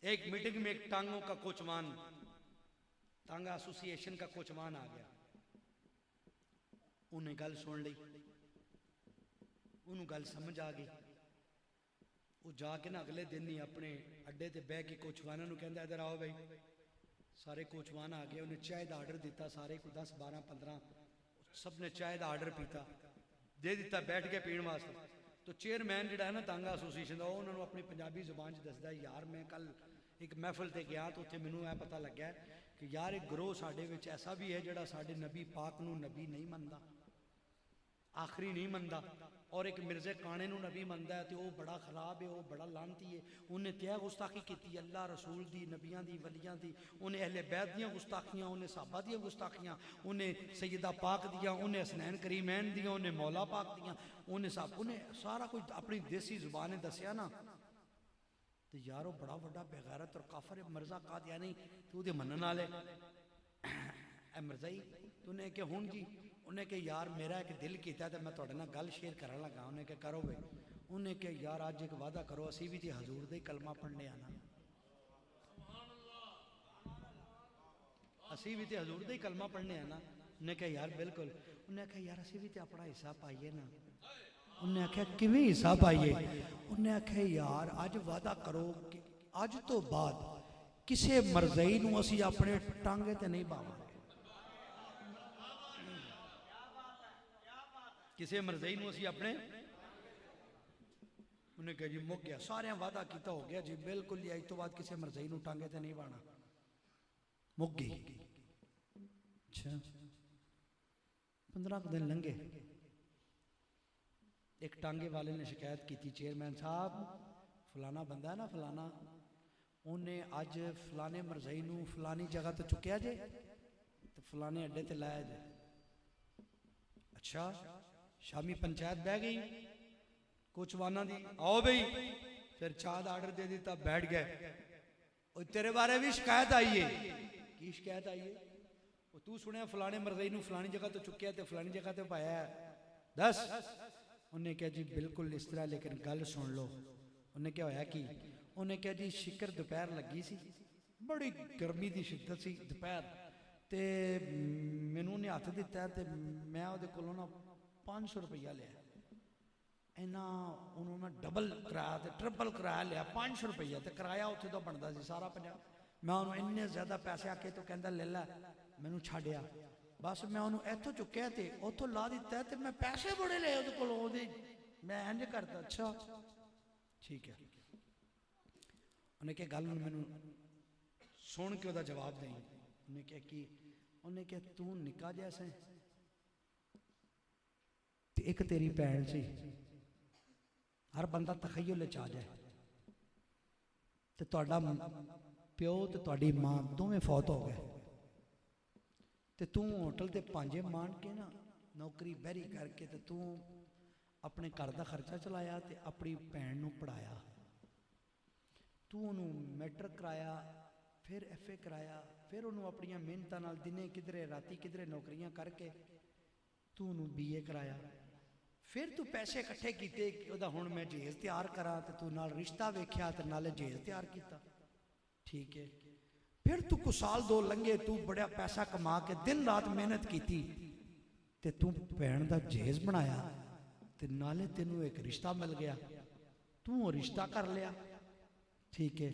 एक मीटिंग में एक टांगों का कोचमान, टांगा एसोसिएशन का कोचमान आ गया। उन्हें गल सुन ली, उन्होंने गल समझ आ गई। वो जाके ना अगले दिन ही अपने अड्डे ते बह के कोचवाना नूं कहंदा इधर आओ भाई। सारे कोचवान आ गए। उन्हें चाय का आर्डर दिता, सारे को 10 12 15 सब ने चाय का आर्डर पीता, दे दिता, बैठ के पीने वास्ते। तो चेयरमैन जिहड़ा है ना टांगा एसोसीएशन का, उन्होंने अपनी पंजाबी जुबान च दसदा, यार मैं कल एक महफिल ते गया तो उत्थे मैनूं यह पता लग्या कि यार एक ग्रोह साडे विच ऐसा भी है जिहड़ा साडे नबी पाक नूं नबी नहीं मनदा, आखिरी नहीं मनदा, और एक मिर्जे काने नूं नबी मनदा है। तो वह बड़ा खराब है, वह बड़ा लानती है। उन्हें त्या गुस्ताखी की, अल्लाह रसूल दी, नबियां दी, वलियां दी, उन्हें अहले बैत दियां गुस्ताखियां, उन्हें साहबा दियां गुस्ताखियां, उन्हें सैयदा पाक दियां, उन्हें हसनैन करीमैन दियां, उन्हें मौला पाक दियां, उन्हें सब, उन्हें सारा कुछ अपनी देसी जुबान दसिया ना। तो यार वो बड़ा बड़ा बेगैरत और काफर है, मिर्जा कादियानी, तू उहदे मनण वाले मिर्जाई। तो उन्हें कि हुण जी, उन्हें कि यार मेरा एक दिल किया तो मैं तुहाडे नाल गल शेयर करन लगा। उन्हें कि करो वे। उन्हें कि यार अज एक वादा करो, असी भी तो हजूर दे कलमा पढ़ने आना, असी भी तो हजूर दे कलमा पढ़ने आना। उन्हें कहा यार बिल्कुल। उन्हें आख्या यार असी भी तो अपना हिस्सा पाइए ना। उन्हें आख्या किवें हिस्सा पाइए? उन्हें आख्या यार अज वादा करो कि अज तो बाद किसी मरजई नूं असी अपने टांगे ते नहीं बावांगे, किसी मरजई नूं असी अपने। उन्हें कहा जी मुक गया, सारे वादा किया हो गया जी बिल्कुल ही, अज तो बाद किसी मरजई नूं टांगे ते नहीं बाना, मुक गई। अच्छा 15 दिन लंघे, एक टांगे वाले ने शिकायत की थी, चेयरमैन साहब फलाना बंदा है ना फलाना, उन्हें अज फलाने मरजई नूं फलानी जगह तो चुकया जे, तो फलाने अड्डे ते लाया जे। अच्छा शामी पंचायत बह गई कोचवाना दी, आओ भाई, फिर चाह का आर्डर दे दिता, बैठ गए। और तेरे बारे भी शिकायत आई है। की शिकायत आई है? वो तू सुनिया फलाने मरजई नूं फलानी जगह तो चुकया ते फलानी जगह तो पाया है, दस। उन्हें कहा जी बिल्कुल इस तरह, लेकिन गल सुन लो। उन्हें क्या होया कि उन्हें कहा जी शिकर दोपहर लगी सी, बड़ी गर्मी की शिद्दत सी दोपहर, तो मैनू उन्हें हथ दिता तो मैं वो कोलों ना 500 रुपया लिया। इन्ना उन्होंने डबल कराया तो ट्रिपल कराया लिया, 500 रुपया, तो किराया उत्थे तो बनता सी सारा 50। मैं उन्होंने इन्ने ज्यादा पैसे आके तो कहता ले ला, मैनू छाड़िया। बस मैं उन्होंने इतों चुकया तो उतों ला दिता, तो मैं पैसे बड़े ले वो कोलों, मैं इंज करता। अच्छा ठीक है। उन्हें क्या गल मैनू सुन के वह जवाब दें। उन्हें क्या कि उन्हें क्या तू निका जैसे, एक तेरी भैन सी, हर बंदा तखय्युल च आ जाए, तो तुहाडा प्यो तो तुहाडी मां दोवें फौत हो गए, तो तू होटल ते पांजे मान के ना नौकरी बहरी करके तो तू अपने घर का खर्चा चलाया, तो अपनी भैन नूं पढ़ाया, तू उन्होंने मैट्रिक कराया, फिर FA कराया, फिर उन्होंने अपन मेहनत नाल दिने किधरे राती किधरे नौकरियां करके तू उन्होंने BA कराया, फिर तू पैसे इकट्ठे किए हुण मैं जहेज तैयार करा, तो तू नाल रिश्ता वेख्या तो नाले जहेज तैयार किया। ठीक है, फिर तू कुछ साल 2 लंघे, तू बड़ा पैसा कमा के दिन रात मेहनत की, तो तू भैन का जहेज बनाया, तो नाले तेनू एक रिश्ता मिल गया, तू वो रिश्ता कर लिया। ठीक है,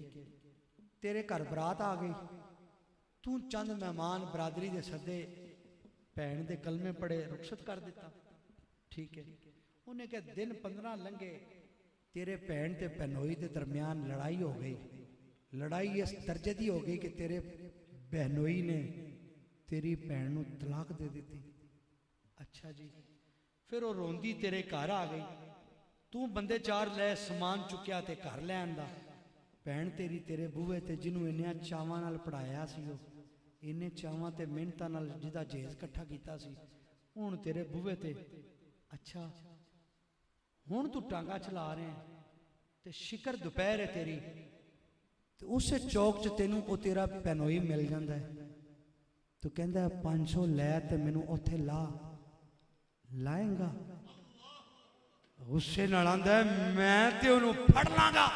तेरे घर बरात आ गई, तू चंद मेहमान बरादरी के सदे, भैन के कलमे पड़े, रुखसत कर दिता। ठीक है, उन्हें क्या दिन 15 लंघे, तेरे भैन ते बहनोई के दरम्यान लड़ाई हो गई। लड़ाई इस दर्जे की हो गई कि तेरे बहनोई ने तेरी भैन नूं तलाक दे दी। अच्छा जी, फिर वो रोंदी तेरे घर आ गई, तू बंदे 4 लै समान चुकया ते घर लै आंदा। भैन तेरी तेरे बूहे ते जिन्हों इन्निया चावां नाल पढ़ाया सी, इन्ने चावां ते मेहनत नाल जिहदा जहेज इकट्ठा कीता सी, हुण तेरे बूहे ते। अच्छा हुण तू टांगा चला रहे ते शिकर दोपहर है तेरी, तो उस चौक च तेनू वो तेरा बहनोई मिल जाता है, तो कहता 500 लै ते मैनू उत्थे ला, लाएगा? गुस्से नाल आंदा मैं ते उन्होंने फड़ लांगा।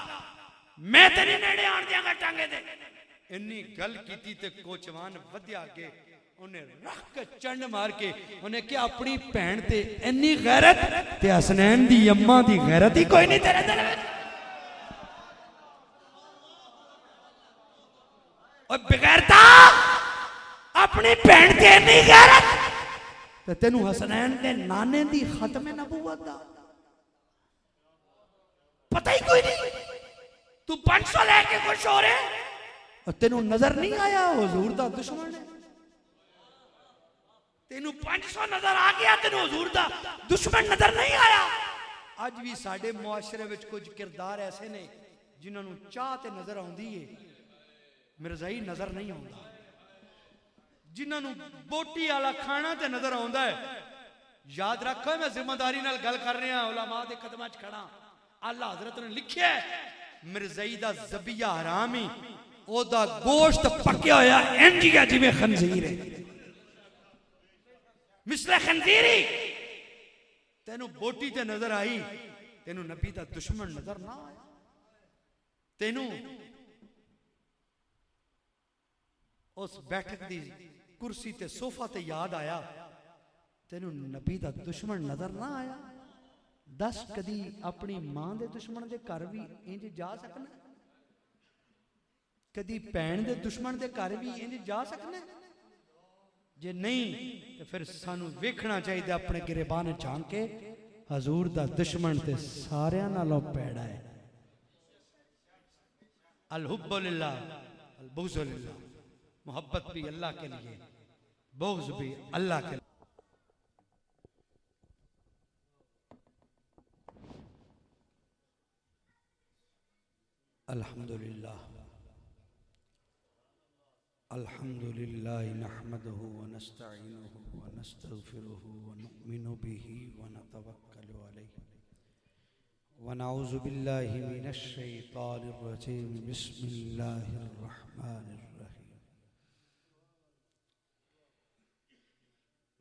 मैं तेरे नेड़े आन दियांगा टांगे दे। इन्नी गल कीती ते कोचवान वधिया अगे उन्हें रख के चंड मार के उन्हें क्या अपनी भैन ते इन्नी गैरत ते हसनैन दी अम्मा दी गैरत ही कोई नहीं तेरे दिल में। और बेगैरता अपनी भैन ते इन्नी गैरत ते तेनू हसनैन दे नाने दी खत्म नबूवत दा पता ही कोई नहीं। तू 500 लेके खुश हो रहे और तेनू नजर नहीं आया हुजूर दा दुश्मन है। तेनू 500 नजर आ गया, तेनू हुजूर दा दुश्मन नजर नहीं आया। अज भी साडे मुआशरे विच कुछ किरदार ऐसे ने जिन्हां नू चाह ते नजर आउंदी है, मिर्जाई नजर नहीं आउंदा। जिन्हां नू बोटी वाला खाना ते नजर आउंदा है। याद रखो मैं जिम्मेदारी नाल गल कर रहा, उलमा दे कदमां च खड़ा। आला हजरत ने लिखिया मिर्जाई दा ज़बिया हराम ही, ओदा गोश्त पक्या होया इंज ही जिवें खंजीर है, मिसले खंजीरी। तेनू बोटी ते नजर आई, तेनू नबी दा दुश्मन नजर ना आया। तेनू उस बैठक दी कुर्सी ते सोफा ते याद आया, तेनू नबी दा दुश्मन नजर ना आया। दस कदी अपनी मां दे दुश्मन दे घर भी इंज जा सकना? कदी भैन दे दुश्मन दे घर भी इंज जा सकना? जे नहीं तो फिर सानू वेखना चाहिए अपने गिरेबान झांक के, हजूर दा दुश्मन ते सारियां नालों पैड़ा है। अल हुब्बु लिल्लाह अल बुग़्ज़ु लिल्लाह, मोहब्बत भी अल्लाह के लिए, बुग़्ज़ भी अल्लाह के लिए। अल्हम्दुलिल्लाह अल्हम्दुलिल्लाह नहमदुहु व नस्तईनुहु व नस्तगफिरुहु व नुमिनु बिही व नतवक्कलु अलैहि व नऊज़ु बिल्लाहि मिनश शैतानिर रजीम। बिस्मिल्लाहिर रहमानिर रहीम।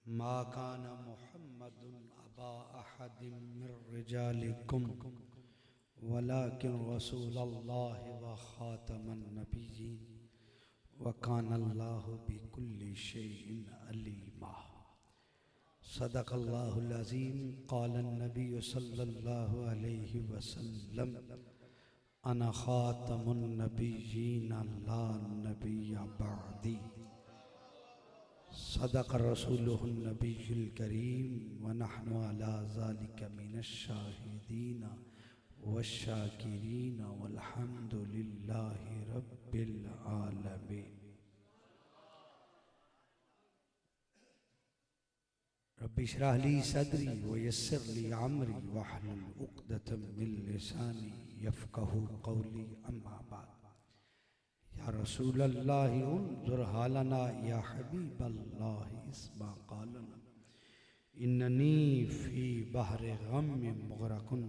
मा काना मुहम्मदुन अबा अहदिम मिर रिजालिकुम वलाकिन रसूलल्लाहि व खातमन नबिय्यीन व कानल्लाहु बिकुल्लि शैइन अलीमा। सदक़ल्लाहुल अज़ीम। क़ालन नबिय्यु सल्लल्लाहु अलैहि वसल्लम अना खातमुन नबिय्यीन ला नबिय्य बअदी। सदक़ रसूलुहुन नबियुल करीम व नहनु अला ज़ालिका मिनश शाहिदीन वश्शाकिरीन वल्हम्दुलिल्लाहि रब्बिल आलमीन। रब्बि इश्रह ली सदरी व यस्सिर ली अमरी वहलुल उक़दतम मिन लिसानी यफ़क़हू क़ौली। अम्मा बाद। या रसूलल्लाह उन्ज़ुर हालना या हबीबल्लाह इस्मा क़ालना इन्ननी फ़ी बहरि ग़म्मिन मुग़रक़ुन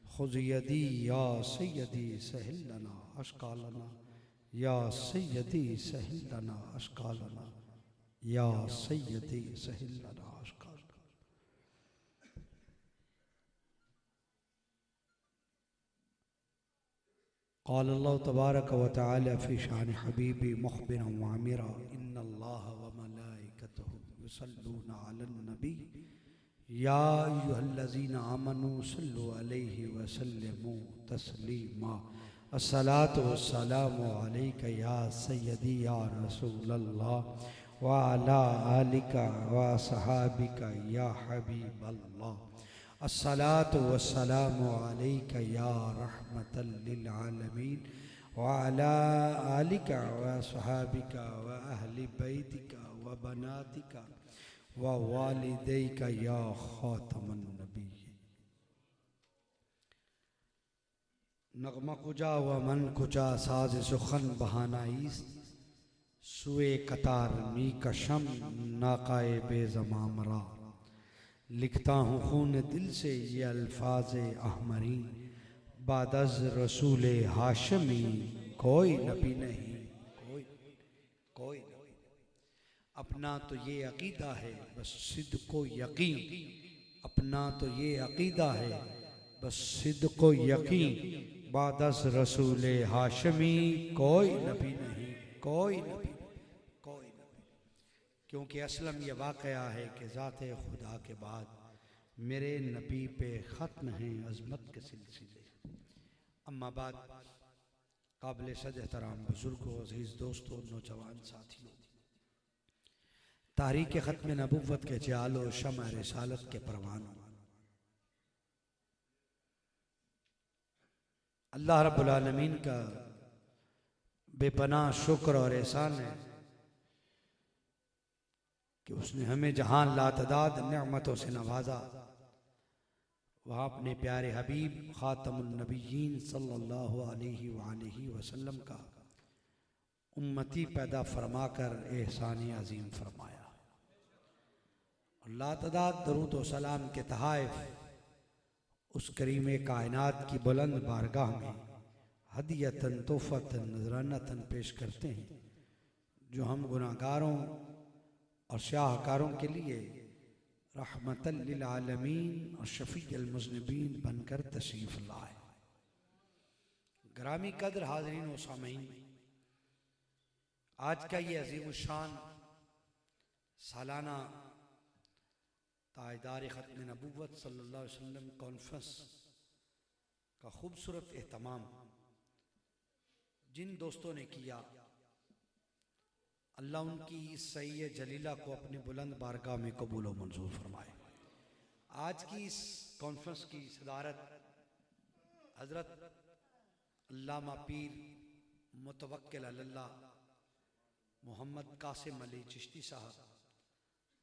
खुज़ यदी या सय्यदी सहिल लना अश्क़ालना या सय्यदी सहिल लना अश्क़ालना या सय्यदी सहिल लना अश्क़ालना। क़ाल अल्लाहु तबारक व तआला फ़ी शान हबीबी मुख़बिरन व आमिरा इन्नल्लाह व मलाइकतहु युसल्लूना अलन नबी या अय्युहल्लज़ीना आमनू सल्लु अलैहि व सल्लिमू तस्लीमा। अस्सलातु वस्सलामु अलैका या सय्यदी या रसूलल्लाह व अला आलिका व असहाबिका या हबीबल्लाह। अस्सलातु वस्सलामु अलैका या रहमतल लिल आलमीन व अला आलिका व असहाबिका व अहलि बैतिका व बनातिका व वालिदैका या खातमन नबिय्यीन। नगमा कुजा व मन कुजा साज सुखन बहानाईस सुए कतार मी कशम नाकाए बेज़मामरा। लिखता हूँ खून दिल से ये अल्फाज अहमरी बादज़ रसूल हाशमी कोई नबी नहीं, कोई नबी। अपना तो ये अकीदा है बस सिद्क़ो यकीन, अपना तो ये अकीदा है बस सिद्क़ो यकीन। बादस रसूल हाशमी कोई नबी नहीं, कोई नबी, कोई नबी। क्योंकि असलम ये वाक़या है कि ज़ात खुदा के बाद मेरे नबी पे ख़त्म हैं अज़मत के सिलसिले। अम्मा बाद काबिल सद एहतराम बुज़ुर्गों, अज़ीज़ दोस्तों, नौजवान साथियों, तारीख़ ख़त्म नबुव्वत के जालो शम्अ रिसालत के परवानों, अल्लाह रब्बुल आलमीन का बेपनाह शुक्र और एहसान है कि उसने हमें जहां लातदाद नेमतों से नवाजा, वहाँ अपने प्यारे हबीब ख़ातमुन नबिय्यीन सल्लल्लाहु अलैहि वसल्लम का उम्मती पैदा फरमाकर एहसान अजीम फरमाया। और लातदाद दरूद व सलाम के तहाइफ उस करीम कायनात की बुलंद बारगाह में हदियतन तोहफतन नजरानतन पेश करते हैं, जो हम गुनाहगारों और शाहकारों के लिए रहमतल लिल आलमीन और शफीअल मुज़निबीन बनकर तशरीफ़ लाए। ग्रामी कदर हाज़रीन व सामीन, आज का ये अज़ीम शान सालाना ताजदार ख़त्म नबुव्वत सल्लल्लाहु अलैहि वसल्लम कॉन्फ्रेंस का खूबसूरत एहतमाम जिन दोस्तों ने किया, अल्लाह उनकी इस सही जलीला को अपनी बुलंद बारगाह में कबूल व मंजूर फरमाए। आज की इस कॉन्फ्रेंस की सदारत हज़रत अल्लामा पीर मुतवक्किल अल्लाह मोहम्मद कासिम अली चिश्ती साहब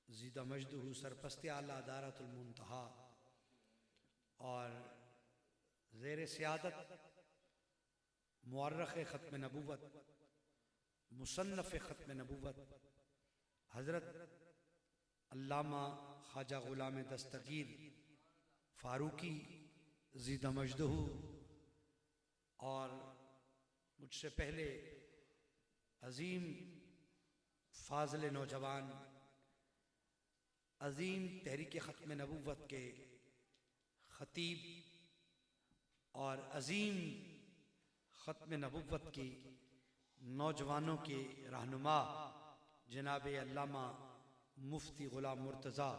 ज़ीदा मजदूहु सरपस्ते आला दारतुल मुंतहा और ज़ेर सियादत मुअर्रिख़ ख़त्म नबुव्वत, मुसन्नफ़ ख़त्म नबुव्वत हज़रत अल्लामा ख्वाजा ग़ुलाम दस्तगीर फ़ारूकी ज़ीदा मजदूहु और मुझसे पहले अज़ीम फाज़िल नौजवान अज़ीम तहरीक ख़त्म नबुव्वत के ख़तीब और अज़ीम ख़त्म नबुव्वत की नौजवानों के रहनुमा जनाब अल्लामा मुफ्ती ग़ुलाम मुर्तज़ा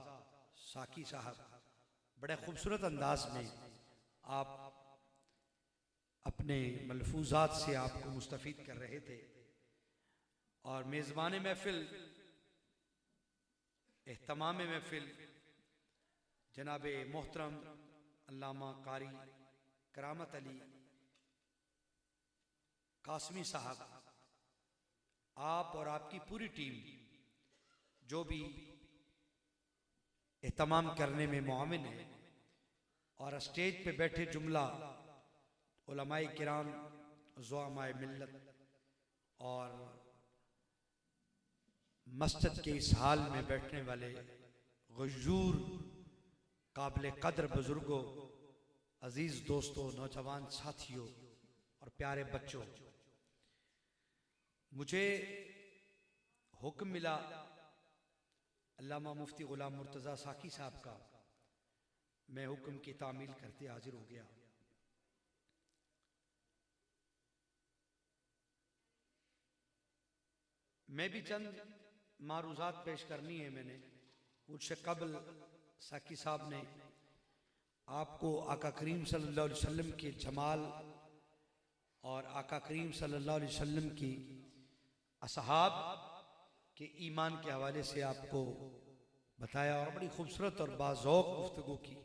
साकी साहब, बड़े खूबसूरत अंदाज में आप अपने मलफूज़ात से आपको मुस्तफ़ीद कर रहे थे। और मेज़बान महफ़िल, एहतमाम महफ़िल जनाब मोहतरम अल्लामा कारी करामत अली कासमी साहब, आप और आपकी पूरी टीम जो भी एहतमाम करने में मुआविन है, और स्टेज पे बैठे जुमला उलमाए किराम, ज़ुआमाए मिल्लत और मस्जिद के इस हाल में बैठने वाले गजूर काबिल कदर बुजुर्गों, अजीज दोस्तों, नौजवान साथियों और प्यारे बच्चों, मुझे हुक्म मिला अल्लामा मुफ्ती ग़ुलाम मुर्तज़ा साकी साहब का, मैं हुक्म की तामील करते हाजिर हो गया। मैं भी चंद मारूज़ात पेश करनी है। मैंने मुझसे कबल साकी साहब ने आपको आका करीम सल्लल्लाहु अलैहि वसल्लम के जमाल और आका करीम सल्लल्लाहु अलैहि वसल्लम की असहाब के ईमान के हवाले से आपको बताया और बड़ी खूबसूरत और बाज़ौक़ गुफ्तगू की।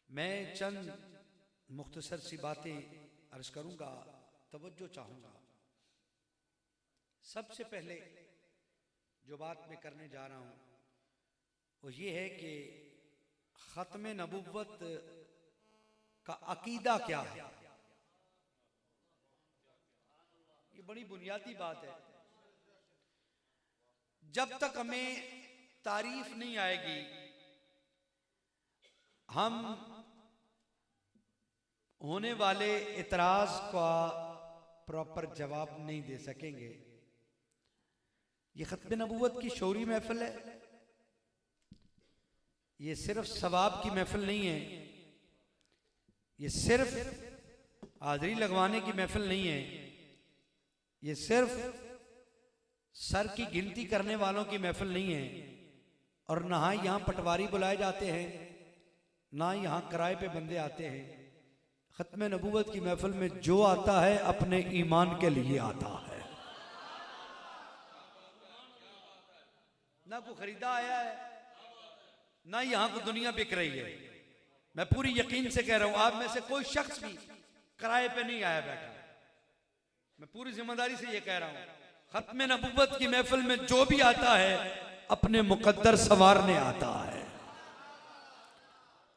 मैं चंद मुख्तसर सी बातें अर्ज करूँगा, तवज्जो चाहूँगा। सबसे पहले जो बात मैं करने जा रहा हूँ वो ये है कि ख़त्म नबुव्वत का अकीदा क्या है। ये बड़ी बुनियादी बात है। जब तक हमें तारीफ नहीं आएगी, हम होने वाले इतराज का प्रॉपर जवाब नहीं दे सकेंगे। ये ख़त्म नबुव्वत की शौरी महफिल है, ये सिर्फ सवाब की महफिल नहीं है, ये सिर्फ हाजिरी लगवाने की महफिल नहीं है, ये सिर्फ सर की गिनती करने वालों की महफिल नहीं है। और ना यहाँ पटवारी बुलाए जाते हैं, ना यहाँ किराए पे बंदे आते हैं। खत्म नबूवत की महफिल में जो आता है अपने ईमान के लिए आता है, ना कोई खरीदा आया है, ना यहाँ को दुनिया बिक रही है। मैं पूरी यकीन से कह रहा हूं, आप में से कोई शख्स भी किराए पे नहीं आया बैठा। मैं पूरी जिम्मेदारी से ये कह रहा हूं, खत्म नबूवत की महफिल में जो भी आता है अपने मुकद्दर संवारने आता है।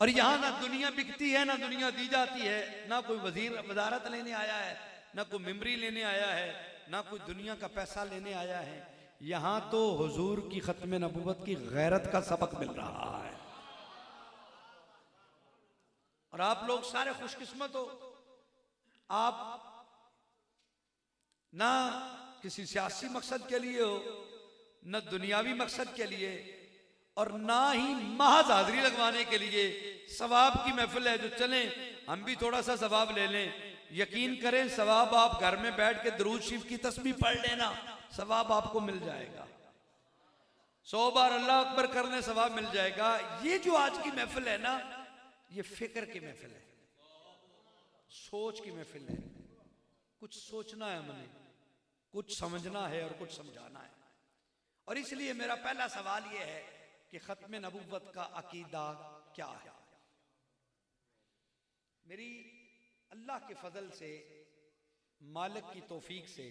और यहां ना दुनिया बिकती है, ना दुनिया दी जाती है, ना कोई वजीर वजारत लेने आया है, ना कोई मेमरी लेने आया है, ना कोई दुनिया का पैसा लेने आया है। यहां तो हुजूर की खत्म नबूवत की गैरत का सबक मिल रहा है। और आप लोग सारे खुशकिस्मत हो, आप ना किसी सियासी मकसद के लिए हो, न दुनियावी मकसद के लिए, और ना ही महज हाजिरी लगवाने के लिए। सवाब की महफिल है, जो चलें हम भी थोड़ा सा सवाब ले लें। यकीन करें, सवाब आप घर में बैठ के दरूद शरीफ की तस्बीह पढ़ लेना, सवाब आपको मिल जाएगा। 100 बार अल्लाह अकबर करने सवाब मिल जाएगा। ये जो आज की महफिल है ना, ये फिक्र की महफिल है, सोच की महफिल है। कुछ सोचना है हमने, कुछ समझना है और कुछ समझाना है। और इसलिए मेरा पहला सवाल यह है कि खत्म नबूवत का अकीदा क्या है। मेरी अल्लाह के फजल से, मालिक की तौफीक से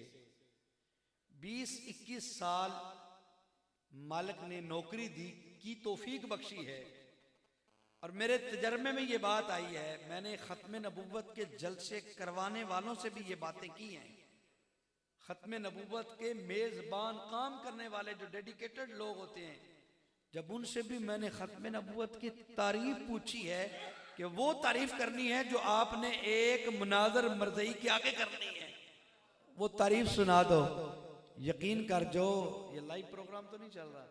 20-21 साल मालिक ने नौकरी दी की तौफीक बख्शी है। और मेरे तजर्बे में ये बात आई है, मैंने खत्म नबूवत के जलसे करवाने वालों से भी ये बातें की हैं। खत्म नबूवत के मेज़बान काम करने वाले जो डेडिकेटेड लोग होते हैं, जब उनसे भी मैंने खत्म नबूवत की तारीफ पूछी है कि वो तारीफ करनी है जो आपने एक मुनाजर मर्ज़ई के आगे करनी है, वो तारीफ सुना दो। यकीन कर, जो ये लाइव प्रोग्राम तो नहीं चल रहा,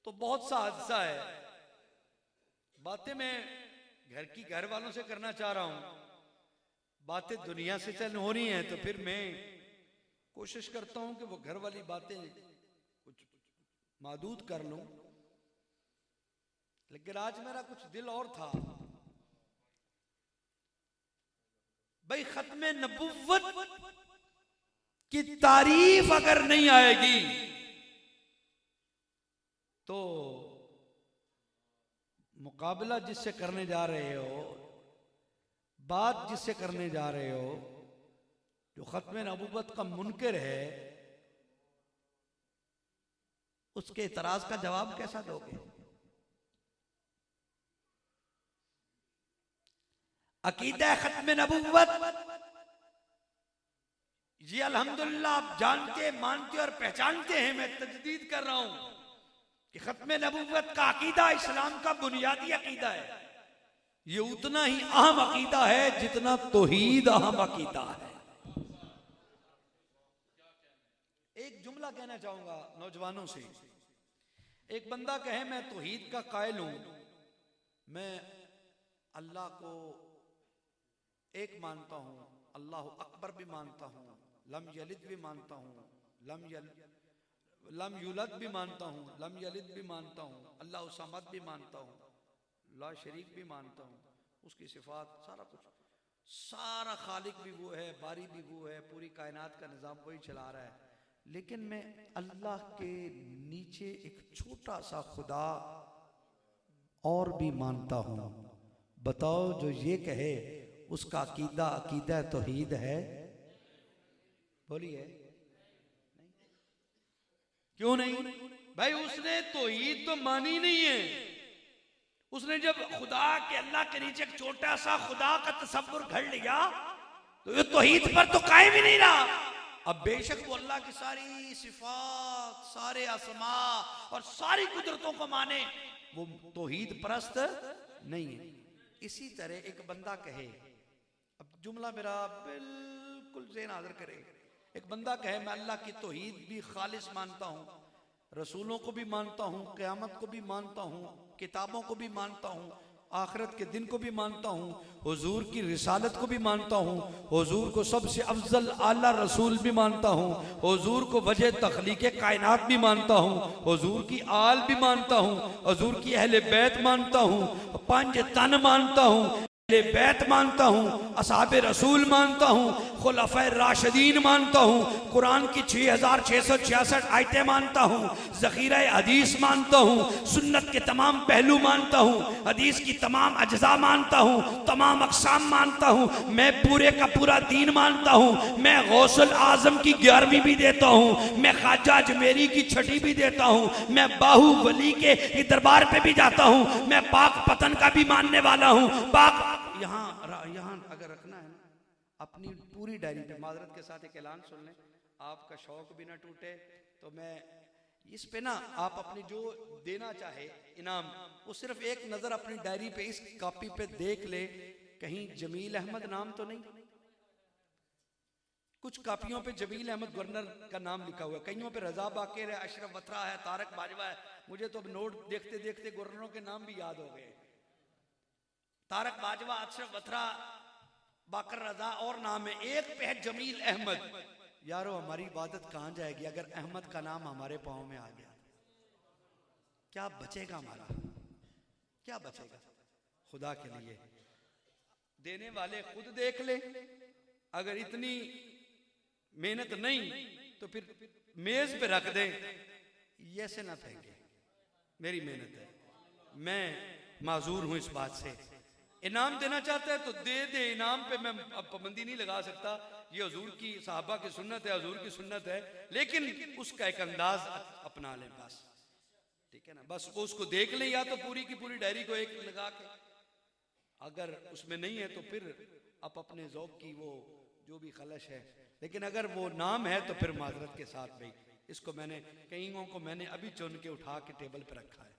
तो बहुत सा हादसा है। बातें मैं घर की घर वालों से करना चाह रहा हूं, बातें दुनिया से चल हो रही हैं, तो फिर मैं कोशिश करता हूं कि वो घर वाली बातें कुछ मादूद कर लूं। लेकिन आज मेरा कुछ दिल और था भाई, खत्म नबूवत की तारीफ अगर नहीं आएगी तो मुकाबला जिससे करने जा रहे हो, बात जिससे करने जा रहे हो, जो खत्म नबूवत का मुनकर है, उसके इतराज का जवाब कैसा दोगे? अकीदा खत्म नबूवत ये अल्हम्दुलिल्लाह आप जानते, मानते और पहचानते हैं। मैं तजदीद कर रहा हूं कि खत्म नबूवत का अकीदा इस्लाम का बुनियादी अकीदा है। ये उतना ही अहम अकीदा है जितना तौहीद अहम अकीदा है। एक जुमला कहना चाहूंगा नौजवानों से। एक बंदा कहे मैं तौहीद का कायल हूं, मैं अल्लाह को एक मानता हूं, अल्लाह अकबर भी मानता हूं, लम यलिद भी मानता हूं, लम युलद भी मानता हूं, लम यलिद भी मानता हूं, अल्लाह समद भी मानता हूं, ला शरीक भी मानता हूं, उसकी सिफात सारा कुछ, सारा खालिक भी वो है, बारी भी वो है, पूरी कायनात का निज़ाम वही चला रहा है। लेकिन मैं अल्लाह के नीचे एक छोटा सा खुदा और भी मानता हूं। बताओ, जो ये कहे उसका अकीदा अकीदा तौहीद है? बोलिए, क्यों नहीं भाई? उसने तौहीद तो मानी नहीं है। उसने जब खुदा के, अल्लाह के नीचे एक छोटा सा खुदा का तसव्वुर घड़ लिया तो ये तौहीद पर तो कायम ही नहीं रहा। अब बेशक वो अल्लाह की सारी सिफात, सारे असमा और सारी कुदरतों को माने, वो तौहीद परस्त नहीं है। इसी तरह एक बंदा कहे, अब जुमला मेरा बिल्कुल ज़हन हाज़िर करे, एक बंदा कहे मैं अल्लाह की तौहीद भी खालिस मानता हूँ, रसूलों को भी मानता हूँ, क़यामत को भी मानता हूँ, किताबों को भी मानता हूँ, आखिरत के दिन को भी मानता हूँ, हुजूर की रिसालत को भी मानता हूँ, हुजूर को सबसे अफजल आला रसूल भी मानता हूँ, हुजूर को वजह तख्लीक कायनात भी मानता हूँ, हुजूर की आल भी मानता हूँ, हुजूर की अहले बैत मानता हूँ, पंज तन मानता हूँ, अहले बैत मानता हूँ, असहाबे रसूल मानता हूँ, खुलफाए राशिदीन मानता हूँ, कुरान की 6666 आयतें मानता हूँ, ज़ख़ीरा हदीस मानता हूँ, सुन्नत के तमाम पहलू मानता हूँ, हदीस की तमाम अज्जा मानता हूँ, तमाम अक़साम मानता हूँ, मैं पूरे का पूरा दीन मानता हूँ, मैं गौसुल आज़म की 11वीं भी देता हूँ, मैं ख्वाजा अजमेरी की 6ठी भी देता हूँ, मैं बाहुबली के दरबार पे भी जाता हूँ, मैं पाक पतन का भी मानने वाला हूँ। पाक यहाँ अगर रखना है ना अपनी पूरी डायरी पे, माजरत के साथ एक ऐलान सुन लें, आपका शौक भी ना टूटे, तो मैं इस पे ना आप अपनी जो देना चाहे इनाम, वो सिर्फ एक नजर अपनी डायरी पे इस कॉपी पे देख ले, कहीं जमील अहमद नाम तो नहीं। कुछ कॉपियों पे जमील अहमद गवर्नर का नाम लिखा हुआ है, कईयों पे रजा बाकर है, अशरफ वथरा है, तारक बाजवा है। मुझे तो अब नोट देखते देखते गवर्नरों के नाम भी याद हो गए, तारक बाजवा, अशरफ वथरा, बाकर रजा और नाम है, एक पे है जमील अहमद। यारो हमारी इबादत कहां जाएगी अगर अहमद का नाम हमारे पाँव में आ गया? क्या बचेगा हमारा, क्या बचेगा? खुदा के लिए देने वाले खुद देख ले, अगर इतनी मेहनत नहीं तो फिर मेज पे रख दे, ये से ना फेंके, मेरी मेहनत है, मैं माजूर हूं इस बात से। इनाम देना चाहता है तो दे दे, इनाम पे मैं अब पाबंदी नहीं लगा सकता, ये हुजूर की साहबा की सुन्नत है, हुजूर की सुन्नत है, लेकिन उसका एक अंदाज अपना ले बस, ठीक है ना? बस वो उसको देख ले, या तो पूरी की पूरी डायरी को एक लगा के, अगर उसमें नहीं है तो फिर आप अपने ज़ौक़ की वो जो भी खलश है, लेकिन अगर वो नाम है तो फिर माजरत के साथ भाई इसको मैंने कईयों को मैंने अभी चुन के उठा के टेबल पे रखा है,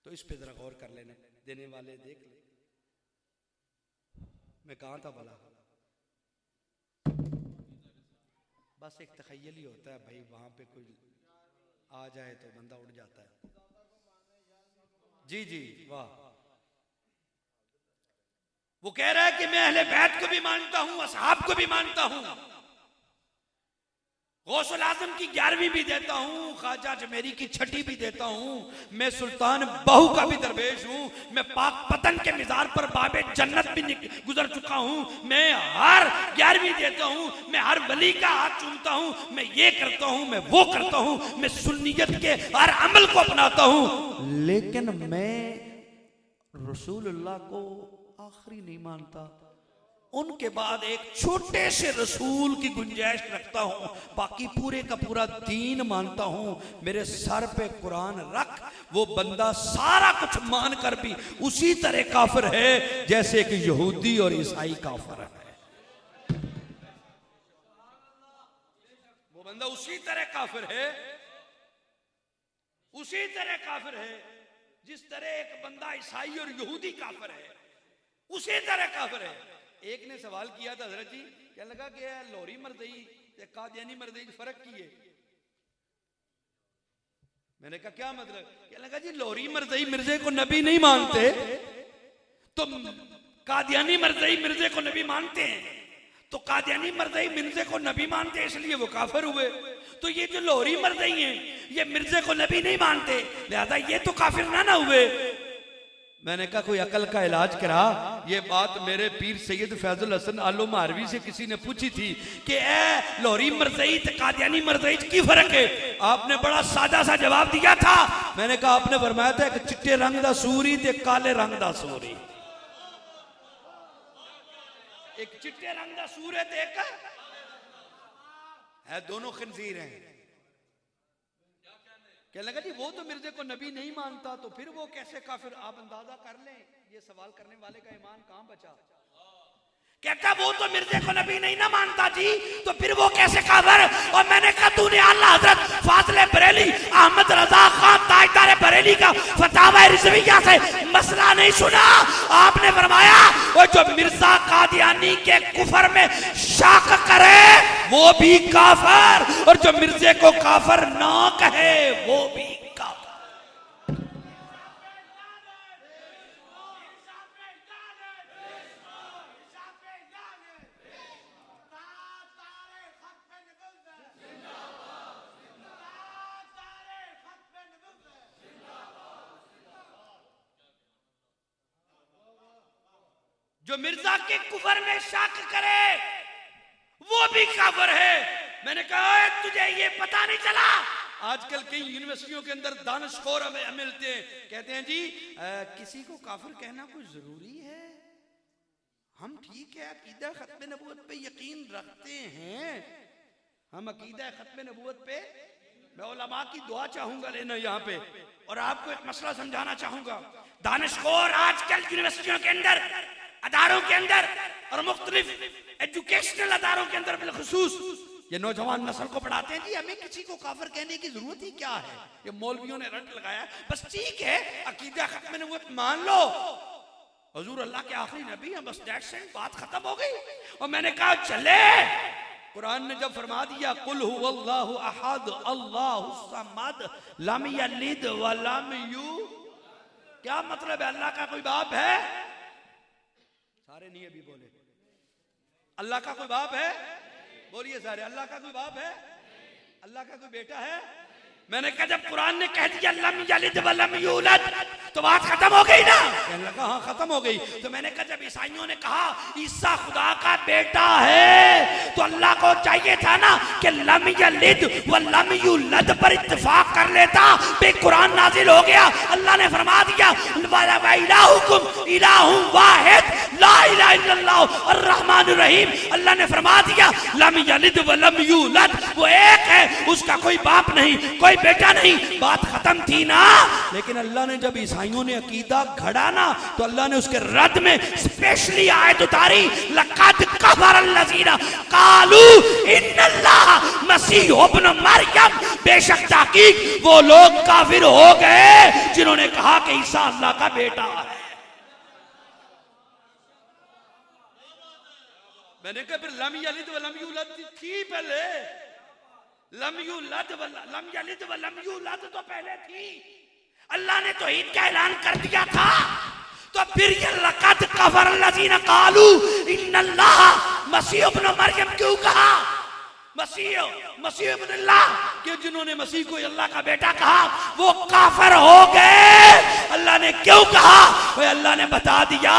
तो इस पे जरा गौर कर लेने, देने वाले देख ले। मैं कहाँ था भला? बस एक तखय्युल ही होता है भाई, वहां पे कोई आ जाए तो बंदा उड़ जाता है। जी जी वाह। वो कह रहा है कि मैं अहले बैत को भी मानता हूं, असहाब को भी मानता हूं, गौसुल आजम की 11वीं भी देता हूं, ख्वाजा अजमेरी की 6ठी भी देता हूं, मैं सुल्तान बाहू का भी दरवेश हूं, मैं पाक पतन के मिज़ार पर बाबे जन्नत भी गुजर चुका हूं, मैं हर 11वीं देता हूं, मैं हर वली का हाथ चूमता हूं, मैं ये करता हूं, मैं वो करता हूं, मैं सुन्नियत के हर अमल को अपनाता हूं, लेकिन मैं रसूलुल्लाह को आखिरी नहीं मानता, उनके बाद एक छोटे से रसूल की गुंजाइश रखता हूं, बाकी पूरे का पूरा दीन मानता हूं। मेरे सर पे कुरान रख, वो बंदा सारा कुछ मान कर भी उसी तरह काफिर है जैसे एक यहूदी और ईसाई काफिर है। वो बंदा उसी तरह काफिर है, उसी तरह काफिर है जिस तरह एक बंदा ईसाई और यहूदी काफिर है, उसी तरह काफिर है। एक ने सवाल किया था हजरत जी, क्या लगा कि लोरी मरदई या कादियानी मरदई फर्क की है? मैंने कहा क्या मतलब? क्या लगा जी लोरी मरदई मिर्जे को नबी नहीं मानते, तो कादियानी मरदई मिर्जे को नबी मानते हैं, तो कादियानी मरदई मिर्जे को नबी मानते हैं इसलिए वो काफिर हुए, तो ये जो लोरी मरदई हैं ये मिर्जे को नबी नहीं मानते लिहाजा ये तो काफिर ना हुए। मैंने कहा कोई अकल का इलाज करा। ये बात मेरे पीर सैयद फैजुल हसन आलो मारवी से किसी ने पूछी थी कि ए लोरी मरज़ई ते कादियानी मरज़ई की फर्क है? आपने बड़ा सादा सा जवाब दिया था। मैंने कहा आपने फरमाया था एक चिट्टे रंग दा सूरी ते काले रंग दा सूरी, एक चिट्टे रंग दा सूर है ते एक है, दोनों खंजीर हैं। क्या लगा जी वो तो मिर्जे को नबी नहीं मानता तो फिर वो कैसे काफिर? आप अंदाजा कर लें ये सवाल करने वाले का ईमान कहां बचा। कहता वो तो मिर्जे को नबी नहीं ना मानता जी, तो फिर वो कैसे काफिर? और मैंने कहा तूने आला हजरत फाजिल बरेली अहमद रजा खान ताजदार बरेली का फतावा रिजविया से मसला नहीं सुना। आपने फरमाया वो जो मिर्जा कादियानी के कुफर में शक करे वो भी काफिर, और जो मिर्जे को काफिर ना कहे वो भी काफिर। जो मिर्जा के कुफर में शक करे वो भी काफिर है। मैंने कहा तुझे ये पता नहीं चला? आजकल कई यूनिवर्सिटियों के अंदर दानिशखोर हमें मिलते हैं, कहते हैं जी किसी को काफिर कहना कोई जरूरी है? हम ठीक है अकीदा खत्म नबूवत पे यकीन रखते हैं, हम अकीदा खत्म नबूवत पे, मैं उलमा की दुआ चाहूंगा लेना यहाँ पे, और आपको एक मसला समझाना चाहूंगा। दानिशखोर आजकल यूनिवर्सिटियों के अंदर, अदारों के अंदर और मुख्तलिफ एजुकेशनल अदारों के अंदर बिलखुसूस ये नौजवान नस्ल को पढ़ाते हैं जी हमें किसी को काफिर कहने की जरूरत ही क्या है, ये मौलवियों ने रट लगाया, बस ठीक है अकीदा खत्म नबूवत मान लो, हुजूर अल्लाह के आखिरी नबी हैं, बस दैट्स इट, बात खत्म हो गई। और मैंने कहा चले, कुरान ने जब फरमा दिया कुल हुवल्लाहु अहद अल्लाहुस समद लम यलिद व लम यू, क्या मतलब है? अल्लाह का कोई बाप है? सारे नहीं अभी बोले। अल्लाह का कोई बाप है? बोलिए सारे। अल्लाह का कोई बाप है? अल्लाह का कोई बेटा है? मैंने कहा जब कुरान ने कह दिया लम यलिद व लम यूलद तो बात खत्म हो गई ना? कहने लगा हाँ खत्म हो गई। तो मैंने कहा जब ईसाइयों ने कहा ईसा खुदा का बेटा है तो अल्लाह को चाहिए था ना कि लम यलिद व लम यूलद पर इत्तेफाक कर लेता, बे कुरान नाजिल हो गया, अल्लाह ने फरमा दिया व इलाहुकुम इलाहुन वाहिद ला इलाहा इल्लल्लाह अर्रहमानुर रहीम, अल्लाह ने फरमा दिया लम यलिद व लम यूलद, वो एक है, उसका कोई बाप नहीं, कोई बेटा नहीं, बात खत्म थी ना। लेकिन अल्लाह ने जब ईसाइयों ने अकीदा घड़ा ना तो अल्लाह ने उसके रद्द में स्पेशली आयत उतारी लक़द कफ़रल्लज़ीना क़ालू इन्नल्लाह मसीह इब्न मरियम, बेशक ताकीक वो लोग काफिर हो गए जिन्होंने कहा कि ईसा अल्लाह का बेटा है। मैंने कहा फिर लम यलिद व लम यूलद थी पहले, लम यूलद व लम यलिद व लम यूलद तो पहले थी, अल्लाह ने तो ईद का ऐलान कर दिया था, तो फिर ये लक़द कफ़रल्लज़ीना क़ालू इन्नल्लाह मसीह इब्न मरियम क्यों कहा? मसीह इब्न अल्लाह कि जिन्होंने मसीह को अल्लाह का बेटा कहा वो काफिर हो गए। अल्लाह ने क्यों कहा? वो अल्लाह ने बता दिया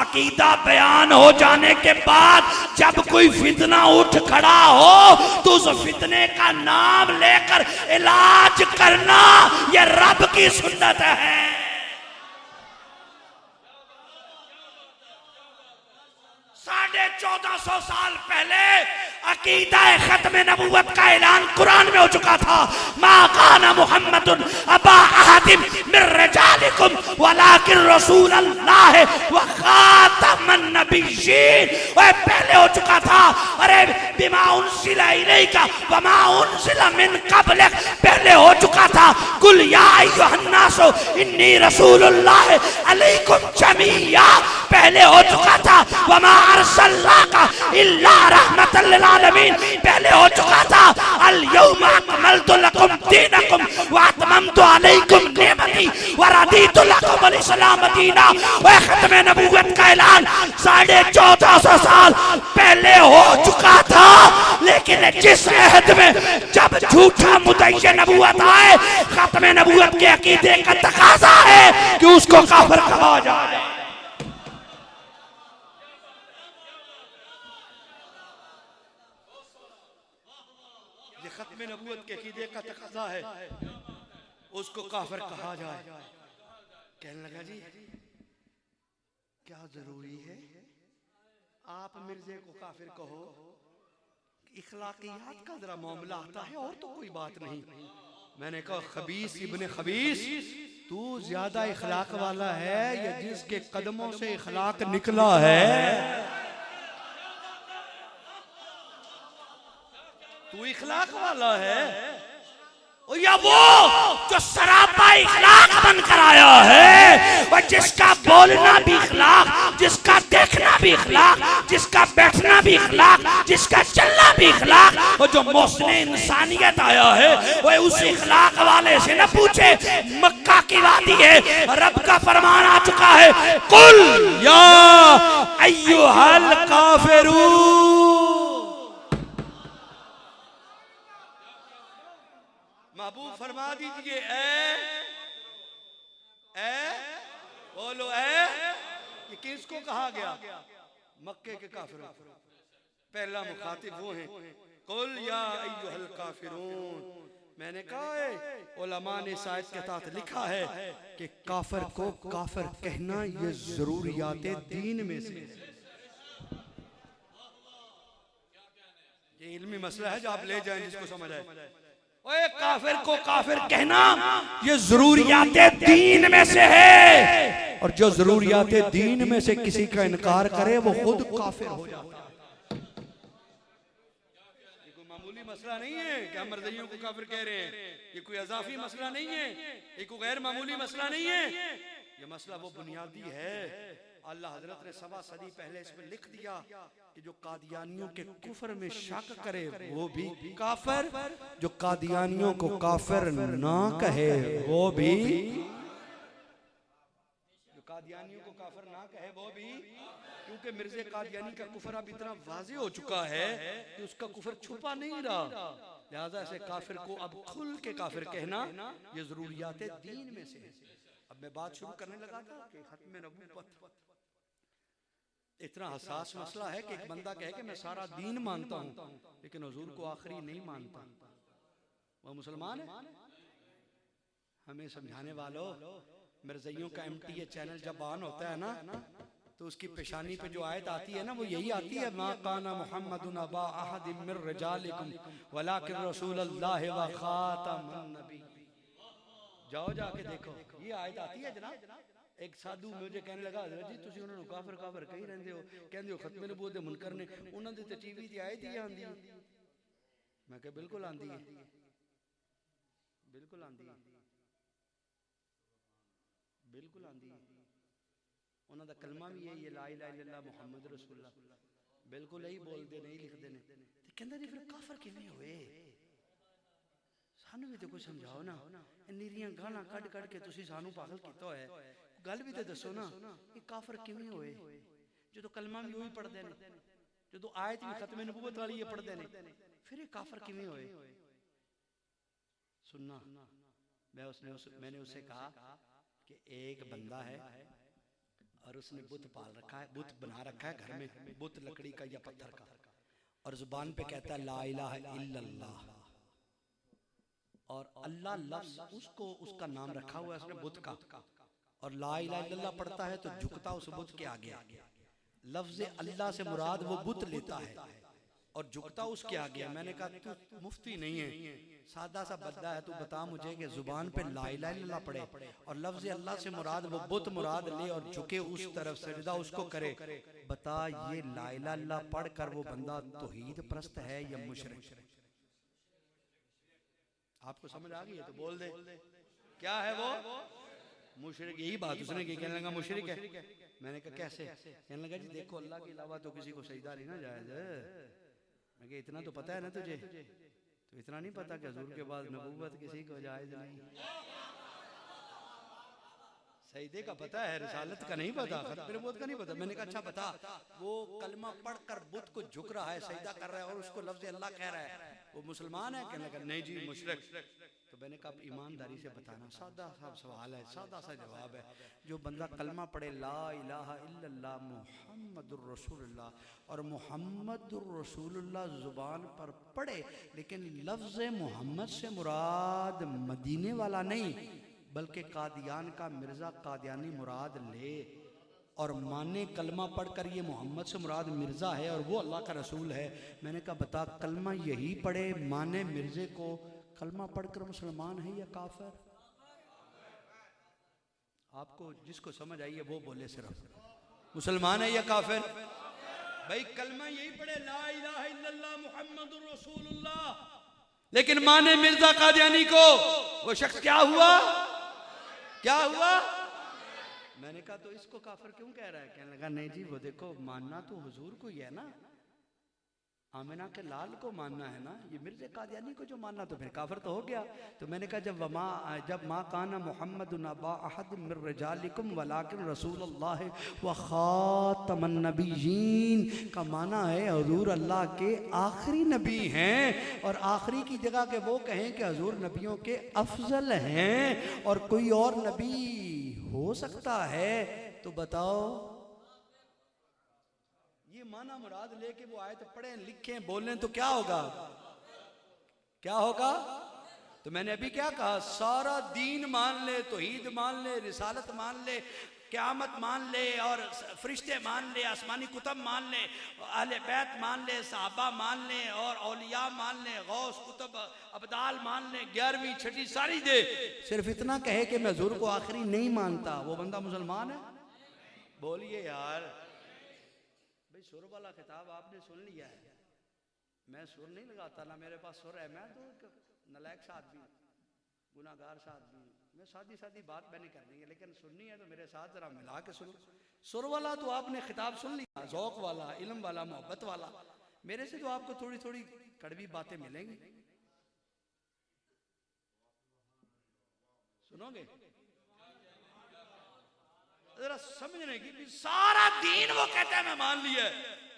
अकीदा बयान हो जाने के बाद जब कोई फितना उठ खड़ा हो तो उस फितने का नाम लेकर इलाज करना यह रब की सुन्नत है। 1450 साल पहले अकीदा खत्म नबूवत का ऐलान कुरान में हो चुका था। मा काना मुहम्मदुन अबा अहदिम मिर रिजालिकुम वलाकिन रसूल अल्लाह व खातमन नबिय्यीन, वह पहले हो चुका था। अरे बिमा उनसिला इलैका व मा उनसिला मिन क़ब्लिक, पहले हो चुका था। कुल या अय्युहन्नासु इन्नी रसूलुल्लाह अलैकुम जमीया, पहले हो चुका था। व मा अरसलनाका इल्ला रहमतल लिल आलमीन, पहले हो चुका था। अल यौमा अकमलतु लकुम दीनकुम व अतममतु अलैकुम निअमती व रदीतु लकुम अल इस्लाम दीना। वह खत्म नबूवत का ऐलान 1450 साल पहले हो चुका था। लेकिन जिस अहद में जब झूठा मुद्दई नबूवत आए, खत्म नबूवत के अकीदे का तकाजा है कि उसको काफिर कहा जाए। खत्म नबूवत के अकीदे का तकाजा है उसको काफिर कहा जाए। कहने लगा जी क्या जरूरी है आप मिर्जे को काफिर कहो? इखलाकियात का जरा मामला आता है और तो कोई बात नहीं। मैंने कहा खबीस इब्ने खबीस, तू ज्यादा इखलाक वाला है या जिसके कदमों से इखलाक निकला है? तू इखलाक वाला है या वो जो सरापा इखलाक बनकर आया है, और जिसका बोलना भी इखलाक, जिसका देखना भी इखलाक, जिसका बैठना भी इखलाक, जिसका चलना भी इखलाक, और जो मौसम इंसानियत आया है वह उस इखलाक वाले से न पूछे। मक्का की वादी है, रब का फरमान आ चुका है कुल या अय्युहल काफिरून। महबूब फरमा दीजिए ए बोलो ए, ये किसको किसको कहा गया? मक्के के काफिरों। पहला मुखातिब वो हैं, कुल या अय्युहल काफिरून। मैंने कहा है उलमा ने इस आयत के तहत लिखा है कि काफिर को काफिर कहना ये जरूरियाते दीन में से है। ये इल्मी मसला है जो आप ले जाएं जिसको समझ आए। ओए काफिर को काफिर कहना ये जरूरियाते दीन में से है, और जो जरूरियाते दीन में से किसी का इनकार करे वो खुद काफिर हो जाता है। ये कोई मामूली मसला नहीं है कि हम मर्जियों को काफिर कह रहे हैं, ये कोई अजाफी मसला नहीं है, ये कोई गैर मामूली मसला नहीं है, ये मसला वो बुनियादी है। अल्लाह हजरत ने 7 सदी पहले इसमें लिख दिया कि जो कादियानियों के कुफर में शक करे वो भी काफिर, जो कादियानियों को काफिर ना कहे वो भी, जो कादियानियों को काफिर ना कहे वो भी, क्योंकि मिर्ज़े कादियानी का कुफर अब इतना वाज़े हो चुका है कि उसका कुफर छुपा नहीं रहा। लिहाजा ऐसे काफिर को अब खुल के काफिर कहना ये जरूरियाते दीन में से है। अब मैं बात शुरू करने लगा था कि खत्म नबूवत इतना हसास मसला है कि एक बंदा कहे कि मैं सारा दीन मानता हूं लेकिन हुजूर को आखिरी नहीं मानता, वो मुसलमान है? हमें समझाने वालों, मिर्ज़इयों का MTA चैनल जब ऑन होता है ना तो उसकी पेशानी पे जो आयत आती है ना वो यही आती है, मा काना मुहम्मदुन अबा अहदिम मिर रिजालिकुम वलाकिन रसूलुल्लाह व खातमुन नबी। जाओ जाके देखो, ये आयत आती है जनाब। एक साधु मुझे कहने लगा, जी तुसी उन्होंने काफिर काफिर कही रहंदे हो, कहंदे हो खत्मे नबूवत दे मुनकर ने, उन्हां दे ते टीवी दी आयत ही आंदी है। मैं कहा बिल्कुल आंदी है, बिल्कुल आंदी है, बिल्कुल आंदी है। उन्हां दा कलमा भी यही है, ला इलाहा इल्लल्लाह मुहम्मद रसूलुल्लाह, बिल्कुल यही बोलदे नहीं लिखदे ने। ते कहंदा जी फिर काफिर किवें होए? सानू भी तो कुछ समझाओ ना, निरियां गालां कढ कढ के तुसी सानू पागल कीता होया है, गल भी तो दसो ना कि काफिर किवें होए? जो तो कलमा भी वही पढ़दे ने, जो तो आयत भी खत्मे नबूवत वाली है पढ़दे ने, फिर ये काफिर किवें होए? सुनना, मैंने उससे कहा कि एक बंदा है और उसने बुत पाल रखा है, बुत बना रखा है घर में, बुत लकड़ी का या पत्थर का, और जुबान पे कहता है ला इलाहा इल्लल्लाह, और अल्लाह लफ्ज उसको उसका नाम रखा हुआ है उसने बुत का, और ला इलाहा इल्लल्लाह पढ़ता है तो झुकता उस बुत के आगे। लफ्ज अल्लाह से मुराद वो बुत लेता है और झुकता उसके आगे। मैंने कहा तू मुफ्ती नहीं है, सादा सा बंदा है, तू बता मुझे कि जुबान पे ला इलाहा इल्लल्लाह पढ़े और लफ्ज अल्लाह से मुराद वो बुत मुराद ले और झुके उस तरफ, सजदा उसको करे, बता ये ला इलाहा इल्लल्लाह पढ़ कर वो बंदा तौहीद परस्त है या मुशरिक? आपको समझ आ गई है तो बोल दे क्या है वो? मुशरिक। यही बात उसने की, कहने लगा मुशरिक है। मैंने कहा कैसे? कहने लगा जी देखो अल्लाह के अलावा तो किसी को सजदा नहीं ना जायज़ है। मैं कहा इतना तो पता है ना तुझे, तो इतना नहीं पता कि हुजूर के बाद नबूवत किसी को जायज़ नहीं? सजदे का पता है, रिसालत का नहीं पता, खत्म नबूवत का नहीं पता। मैंने कहा अच्छा बता, वो कलमा पढ़कर बुत को झुक रहा है, सजदा कर रहा है और उसको लफ्ज़ अल्लाह कह रहा है, वो मुसलमान है? कहने लगा नहीं जी मुशरिक। तो मैंने कहा ईमानदारी से बताना, सादा सा सवाल है, सादा सा जवाब है। जो बंदा कलमा पढ़े ला इलाहा इल्लल्लाह मुहम्मदुर रसूलुल्लाह और मुहम्मदुर रसूलुल्लाह जुबान पर पढ़े, लेकिन लफ्ज़ मोहम्मद से मुराद मदीने वाला नहीं बल्कि कादियान का मिर्ज़ा कादियानी मुराद ले और माने कलमा पढ़कर ये मोहम्मद से मुराद मिर्ज़ा है और वो अल्लाह का रसूल है। मैंने कहा बता कलमा यही पढ़े माने मिर्ज़े को, कलमा पढ़कर मुसलमान है या काफिर? आपको जिसको समझ आई है वो बोले सिर्फ मुसलमान है या काफिर? भाई कलमा यही पढ़े ला इलाहा इल्लल्लाह मुहम्मदुर रसूलुल्लाह, लेकिन माने मिर्ज़ा कादियानी को, वो शख्स क्या हुआ? क्या हुआ? मैंने कहा तो इसको काफिर क्यों कह रहा है? कहने लगा नहीं जी वो देखो मानना तो हुजूर को ही है ना, आमिना के लाल को मानना है ना, ये मिर्ज़े कादियानी को जो मानना तो फिर काफिर तो हो गया। तो मैंने कहा जब मा काना मुहम्मदुन अबा अहद मिर रिजालिकुम वलाकिन रसूलुल्लाह व खातमन नबिय्यीन का माना है हुजूर अल्लाह के आखिरी नबी हैं, और आखिरी की जगह के वो कहें कि हुजूर नबियों के अफजल हैं और कोई और नबी हो सकता है, तो बताओ ये माना मुराद लेके वो आए तो पढ़े लिखे बोलें तो क्या होगा, क्या होगा? तो मैंने अभी क्या कहा, सारा दीन मान ले, तौहीद मान ले, रिसालत मान ले, क़यामत मान ले, और फरिश्ते मान ले, आसमानी कुतुब मान ले, अहले बैत मान ले, सहाबा मान ले, और औलिया मान ले, गौस कुतुब अब्दाल मान ले, 11वीं 6ठी सारी दे। सिर्फ इतना कहे कि मैं हुजूर को आखिरी नहीं मानता, वो बंदा मुसलमान है? बोलिए यार। भाई सुर वाला खिताब आपने सुन लिया है, मैं सुर नहीं लगाता, ना मेरे पास सुर है, मैं तो नलायक सा आदमी, गुनाहगार सा आदमी, मैं सादी सादी बात मैंने करनी है, लेकिन सुननी है तो मेरे साथ जरा मिला के सुनो। सुर वाला तो आपने खिताब सुन लिया, ज़ौक़ वाला, इल्म वाला, मोहब्बत वाला, मेरे से तो आपको थोड़ी थोड़ी कड़वी बातें मिलेंगी, सुनोगे? जरा समझने की, सारा दीन वो कहता है मैं मान लिया,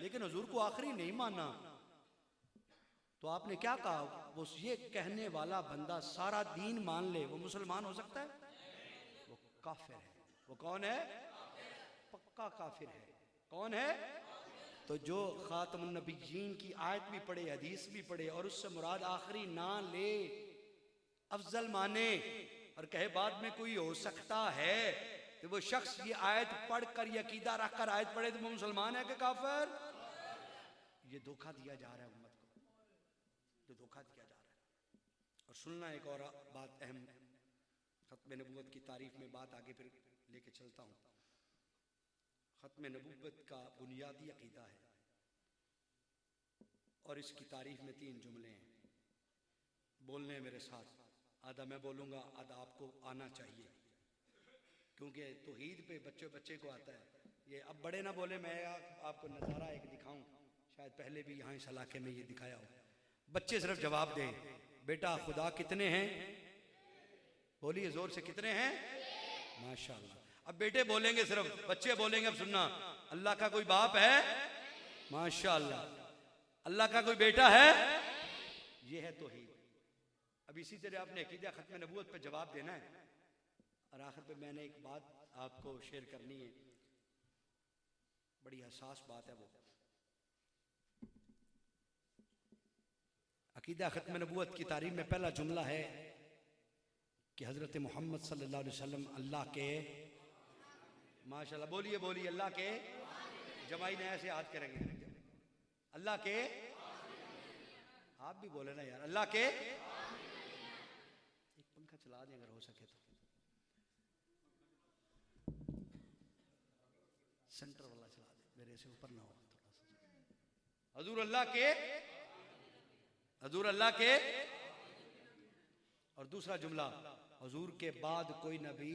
लेकिन हुजूर को आखिरी नहीं माना। तो आपने क्या कहा, वो ये कहने वाला बंदा सारा दीन मान ले, वो मुसलमान हो सकता है? वो काफिर है। वो कौन है? पक्का काफिर है। कौन है? तो जो खातमुन नबिय्यीन की आयत भी पढ़े, हदीस भी पढ़े, और उससे मुराद आखिरी ना ले, अफजल माने, और कहे बाद में कोई हो सकता है, तो वो शख्स ये आयत पढ़कर, ये अकीदा रखकर आयत पढ़े, तो वो मुसलमान है कि काफिर? ये धोखा दिया जा रहा है उम्मत को, जो धोखा दिया जा रहा है। और सुनना एक और बात अहम, खत्म नबूवत की तारीफ में बात आगे फिर लेके चलता हूँ। खत्म नबूवत का बुनियादी अकीदा है, और इसकी तारीफ में 3 जुमले हैं, बोलने हैं मेरे साथ, आधा मैं बोलूँगा, आधा आपको आना चाहिए, क्योंकि तौहीद पे बच्चे बच्चे को आता है। ये अब बड़े ना बोले, मैं आपको नज़ारा एक दिखाऊं, शायद पहले भी यहाँ इस इलाके में ये दिखाया हो। बच्चे सिर्फ जवाब दें, बेटा खुदा कितने हैं? बोलिए जोर से, कितने हैं? माशाअल्लाह। अब बेटे बोलेंगे, सिर्फ बच्चे बोलेंगे। अब सुनना, अल्लाह का कोई बाप है? माशाअल्लाह। अल्लाह का कोई बेटा है? ये है तौहीद। अब इसी तरह आपने अकीदा खत्म नबूवत पे जवाब देना है। और आखिर पे मैंने एक बात आपको शेयर करनी है, बड़ी हसास बात है वो। अकीदा खत्म नबूवत की तारीफ में पहला जुमला है कि हज़रत मोहम्मद सल्लल्लाहु अलैहि वसल्लम अल्लाह के, माशाल्लाह, बोलिए बोलिए, अल्लाह के, जमाई ने ऐसे याद करेंगे, अल्लाह के, आप भी बोले ना यार, अल्लाह के। एक पंखा चला दें अगर हो सके तो, सेंटर वाला चला दे, मेरे से ऊपर ना हो थोड़ा सा। हजूर अल्लाह के, हजूर अल्लाह के। और दूसरा जुमला, हजूर के बाद कोई नबी,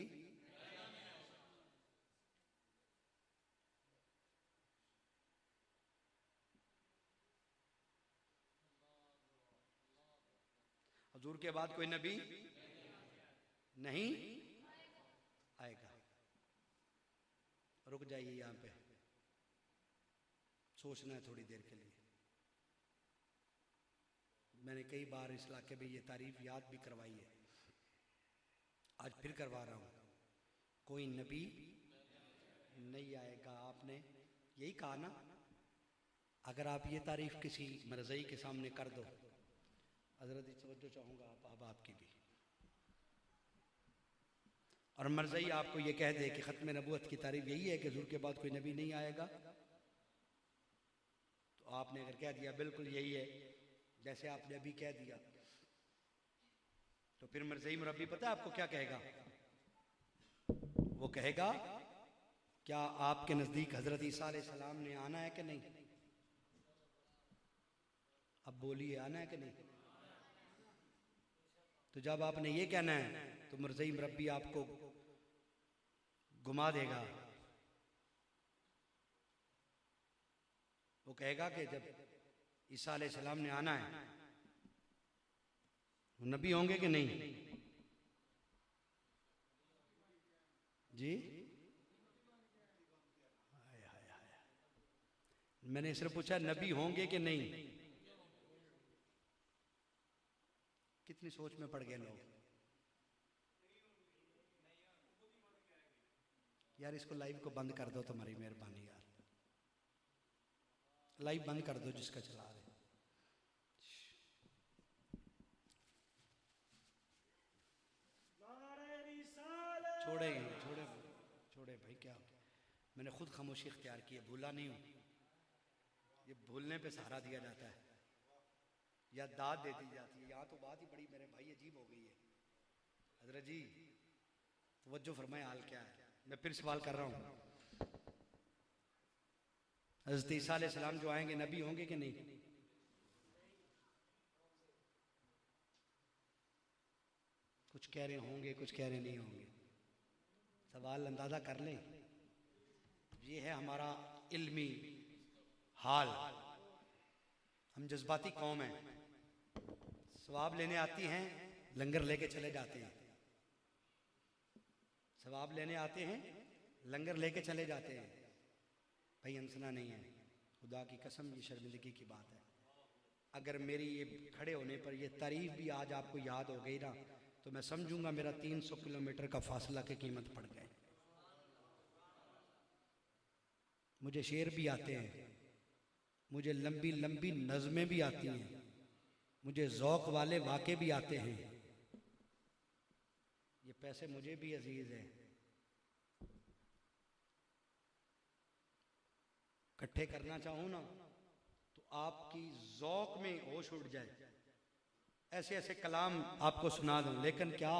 हजूर के बाद कोई नबी नहीं आएगा। रुक जाइए यहां पे, सोचना है थोड़ी देर के लिए। मैंने कई बार इस इलाके में ये तारीफ याद भी करवाई है, आज फिर करवा रहा हूं, कोई नबी नहीं आएगा। आपने यही कहा ना? अगर आप ये तारीफ किसी मरज़ई के सामने कर दो, हजरत तवज्जो चाहूंगा आप आपकी भी, और मरज़ई आपको ये कह दे कि खत्म नबूवत की तारीफ यही है कि हुजूर के बाद कोई नबी नहीं आएगा, तो आपने अगर कह दिया बिल्कुल यही है, जैसे आपने अभी कह दिया, तो फिर मरज़ई मुरब्बी पता है आपको क्या कहेगा? वो कहेगा, क्या आपके नजदीक हजरत ईसा अलैहिस्सलाम ने आना है कि नहीं? अब बोलिए, आना है कि नहीं? तो जब आपने ये कहना है तो मरज़ई मुरब्बी आपको घुमा देगा। वो कहेगा कि जब ईसा अलैहिस्सलाम ने आना है, वो नबी होंगे कि नहीं? जी, हाय हाय हाय, मैंने सिर्फ पूछा नबी होंगे कि नहीं। कितनी सोच में पड़ गए लोग यार। इसको लाइव को बंद कर दो, तुम्हारी मेहरबानी यार। लाइव बंद कर दो जिसका चला रहे। छोड़े छोड़े छोड़े भाई, क्या मैंने खुद खामोशी इख्तियार की है, भूला नहीं हूं। ये भूलने पे सहारा दिया जाता है या दाद दे दी जाती है। यहाँ तो बात ही बड़ी मेरे भाई अजीब हो गई है। हजरत जी तवज्जो फरमाए, हाल क्या है। मैं फिर सवाल कर रहा हूँ, हजरत ईसा अलैहिस्सलाम जो आएंगे नबी होंगे कि नहीं? कुछ कह रहे होंगे, कुछ कह रहे नहीं होंगे। सवाल अंदाजा कर लें, ये है हमारा इल्मी हाल। हम जज्बाती कौम हैं, सवाब लेने आती हैं, लंगर लेके चले जाते हैं। सवाब लेने आते हैं, लंगर लेके चले जाते हैं। भाई हंसना नहीं है, खुदा की कसम ये शर्मिंदगी की बात है। अगर मेरी ये खड़े होने पर ये तारीफ भी आज आपको याद हो गई ना, तो मैं समझूंगा मेरा 300 किलोमीटर का फासला की कीमत पड़ गई। मुझे शेर भी आते हैं, मुझे लंबी लंबी नज़में भी आती हैं, मुझे ज़ौक़ वाले वाक़े भी आते हैं। ये पैसे मुझे भी अजीज हैं, इकट्ठे करना चाहूं ना तो आपकी ज़ौक़ में होश उड़ जाए, ऐसे ऐसे कलाम आपको सुना दूं। लेकिन क्या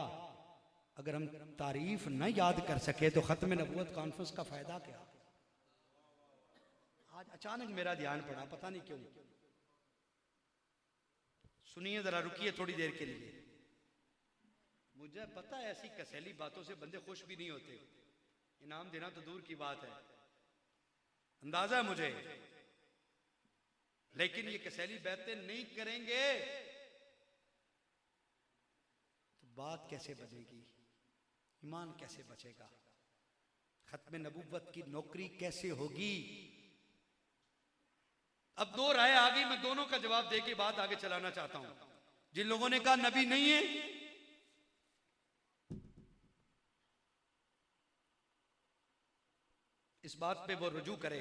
अगर हम तारीफ न याद कर सके तो खत्म नबूवत कॉन्फ्रेंस का फायदा क्या? आज अचानक मेरा ध्यान पड़ा, पता नहीं क्यों। सुनिए जरा, रुकिए थोड़ी देर के लिए। मुझे पता है ऐसी कसैली बातों से बंदे खुश भी नहीं होते, इनाम देना तो दूर की बात है, अंदाजा है मुझे। लेकिन ये कसैली बातें नहीं करेंगे तो बात कैसे बचेगी, ईमान कैसे बचेगा, खत्म नबूवत की नौकरी कैसे होगी? अब दो राय आ गई, मैं दोनों का जवाब देके बात आगे चलाना चाहता हूं। जिन लोगों ने कहा नबी नहीं है, इस बात पे वो रुजू करे,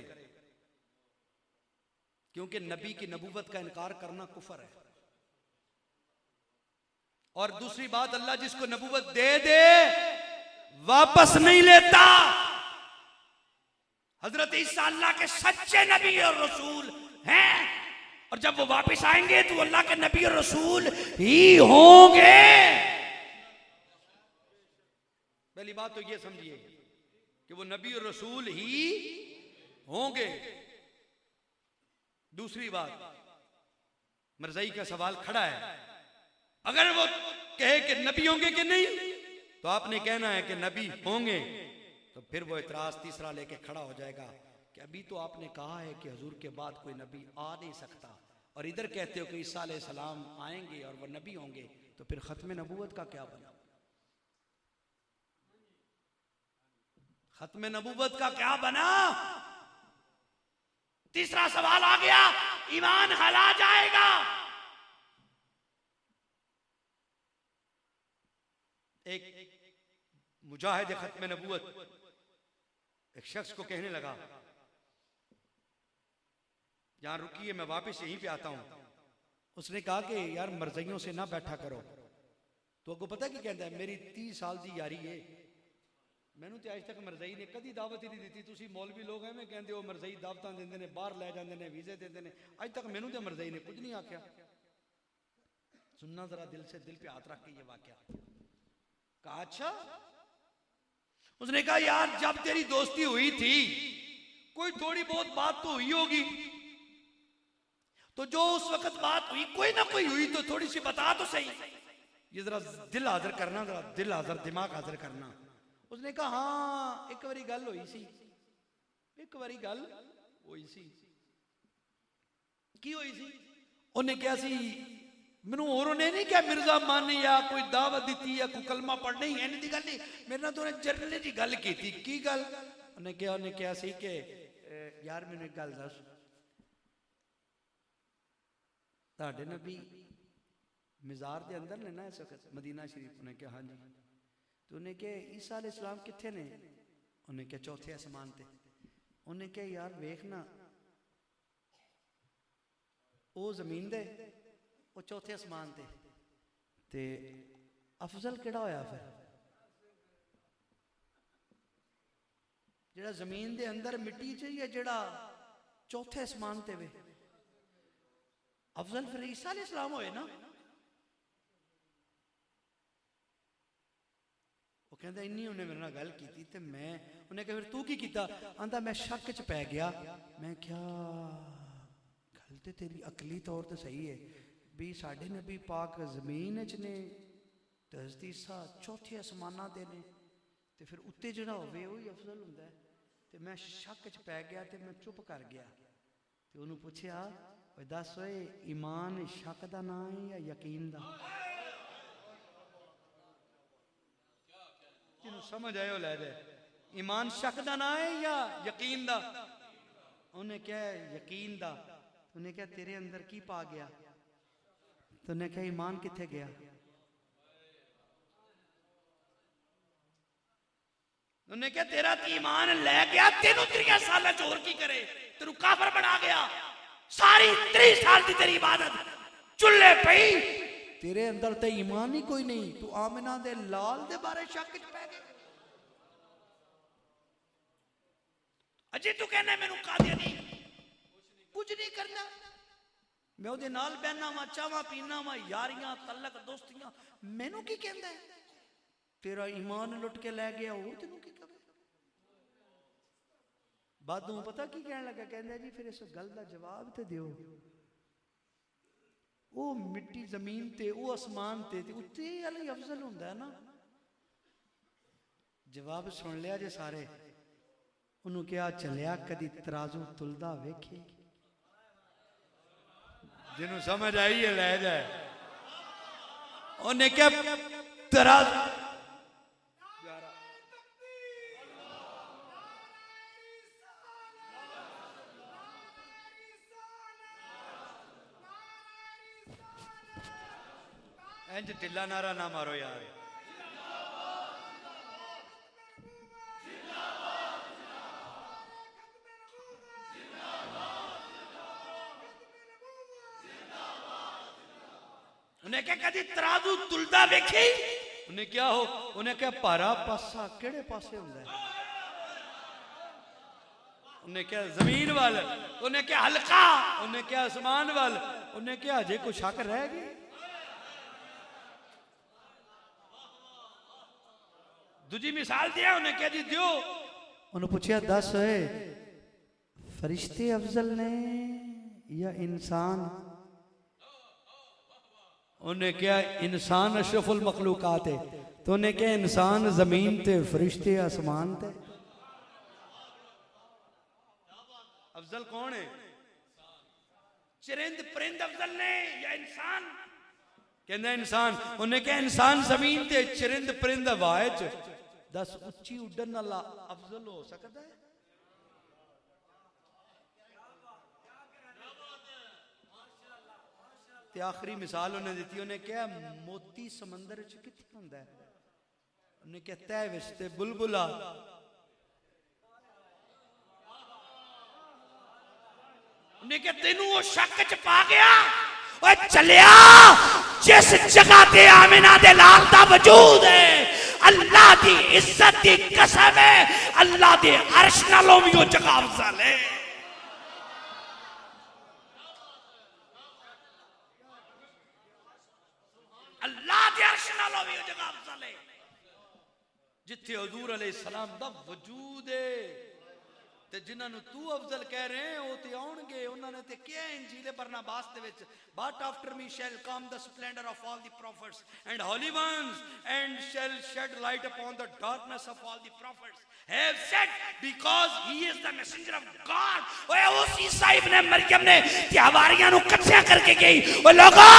क्योंकि नबी की नबूवत का इनकार करना कुफर है। और दूसरी बात, अल्लाह जिसको नबूवत दे दे वापस नहीं लेता। हजरत ईसा अल्लाह के सच्चे नबी और रसूल हैं, और जब वो वापस आएंगे तो अल्लाह के नबी और रसूल ही होंगे। पहली बात तो ये समझिए कि वो नबी और रसूल ही होंगे। दूसरी बात, मरज़ई का सवाल खड़ा है, अगर वो कहे कि नबी होंगे कि नहीं, तो आपने कहना है कि नबी होंगे। तो फिर वो इतराज तीसरा लेके खड़ा हो जाएगा कि अभी तो आपने कहा है कि हुजूर के बाद कोई नबी आ नहीं सकता, और इधर कहते हो कि ईसा अलैहिस्सलाम आएंगे और वो नबी होंगे, तो फिर खत्म नबूवत का क्या बना? खत्म नबूवत का क्या बना? तीसरा सवाल आ गया, ईमान हला जाएगा। एक मुजाहिद खत्म नबूवत एक शख्स को कहने लगा, यहां रुकिए मैं वापस यहीं पे आता हूं। उसने कहा कि यार मरज़इयों से ना बैठा करो। तो आपको पता कि कहता है, मेरी 30 साल की यारी है, मैनू तो आज तक मरज़ई ने कदी दावत ही नहीं दी। तुसी मौलवी लोग हैं, मैं कहते हो मरज़ई दावतां देंदे ने, बाहर लै जांदे ने, वीजे देंदे ने, आज तक मैनू तो मरज़ई ने कुछ नहीं आख्या। सुनना जरा दिल से, दिल पे हाथ रख के ये वाकया। कहा अच्छा? उसने कहा यार जब तेरी दोस्ती हुई थी कोई थोड़ी बहुत बात तो हुई होगी, तो जो उस वक्त बात हुई कोई ना कोई हुई तो थोड़ी सी बता तो सही। ये जरा दिल हाजिर करना, जरा दिल हाजिर, दिमाग हाजिर करना। उसने कहा हाँ एक बारी गल हुई सी, एक बारी गल हुई सी। की हुई सी? उन्हें क्या सी, मैनू और उन्हें नहीं क्या मिर्जा मानी या कोई दावत दी या कोई कलमा पढ़ने ही इन्हें दी गल नहीं, मेरे नाल तो उन्हें जरनली जी गल की थी। की गल? उन्हें क्या सी कि यार मैनू एक गल दस, ताड़े नबी मज़ार के अंदर ने ना इस वक्त मदीना शरीफ? उन्हें कहा हाँ जी। तो उन्हें कहा ईसा अलैहिस्सलाम किथे ने? उन्हें कहा चौथे आसमान ते। उन्हें कहा यार वेखना वो जमीन दे वो चौथे आसमान ते अफजल केड़ा होया फिर जेड़ा जमीन दे अंदर मिट्टी च या जेड़ा चौथे आसमान ते वे अफजल फिर ईसा अलैहिस्सलाम होए ना। वो कहता इन्नी उन्हें मेरे नाल गल की ते मैं उन्हें कहा फिर तू की कीता आंदा मैं शक च पै गया मैं क्या गल ते तेरी अकली तौर ते सही है भी साढ़े नबी पाक जमीन च ने ते हज़रत ईसा चौथे आसमाना दे ने ते फिर उत्ते जेड़ा होवे वही अफजल हुंदा है ते मैं शक च पै गया ते मैं चुप कर गया ते उन्होंने पूछया दस ओए ईमान शक दा नाम है या यकीन दा जिन्हों समझ आयो लै दे ईमान शक दा नाम है या यकीन दा उन्हें क्या यकीन दा उन्हें क्या तेरे अंदर की पा गया तो उन्हें क्या ईमान किथे गया उन्हें क्या तेरा ईमान ले गया तेनू 3 साल चोर की करे तेनू काफर बना गया सारी 3 साल की तेरी इबादत चुल्ले पई तेरे अंदर ते ईमान ही कोई नहीं तू आमिना दे लाल दे बारे शक च पै गया अजे तू कहना मैनू कादियानी कुछ नहीं करना मैं ओदे नाल बहना वा चावा पीना वा यारियां तलक दोस्तियां मैनू की कहंदा है तेरा ईमान लुट के लै गया वो तेनू की कहे बादू पता की कहने लगा कहंदा जी फिर इस गल का जवाब तो दियो वो मिट्टी जमीन ते वो आसमान ते उत्ते वाला ही अफजल हुंदा है ना जवाब सुन लिया जे सारे उन्होंने क्या चलिया कदी तराजू तुलदा वेखे जिन्हों समझ आई है लै जाए उन्हें क्या तराजू इंज ढिला नारा ना मारो यार उन्हें क्या कदी तराजू तुलदा वेखी उन्हें क्या हो उन्हें क्या पारा पासा केड़े पासे हुंदा है उन्हें क्या जमीन वाल उन्हें क्या हल्का उन्हें क्या आसमान वाल उन्हें क्या अजे कोई शक रह गई दूजी मिसाल दिया उन्हें क्या जी दियो उन्हें पूछा दस है फरिश्ते अफजल ने या इंसान उन्हें क्या इंसान अशरफुल मखलूकात है तो उन्हें क्या इंसान जमीन ते फरिश्ते आसमान ते अफजल कौन है चरिंद परिंद अफजल ने या इंसान कहना इंसान उन्हें क्या इंसान जमीन ते चरिंद परिंद हवाए च दस उच्ची उड़न वाला अफजल हो सकता है ते आखिरी मिसाल उन्हें दी उन्हें क्या मोती समंदर च किथे हुंदा है उन्हें क्या तह विच ते बुलबुला उन्हें क्या तेनू वो शक च पा गया ओए चलिया जिस जगह ते आमिना दे लाल दा वजूद है अल्लाह दी इज्जत दी कसम है अल्लाह दे अर्श नालों भी वो जगह अफजल है अल्लाह दे अर्श नालों भी वो जगह अफजल है जिथे हुजूर अलैहिस्सलाम दा वजूद है ते जिन्हां तू अफजल कह रहे हैं वो ते आउणगे उन्होंने ते क्या इंजील बरनबास दे विच but after me shall come the splendor of all the prophets and holy ones and shall shed light upon the darkness of all the prophets have said because he is the messenger of God ओए उस ईसा इब्ने मरियम ने ते हवारियां नु कच्चा करके गई ओ लोगों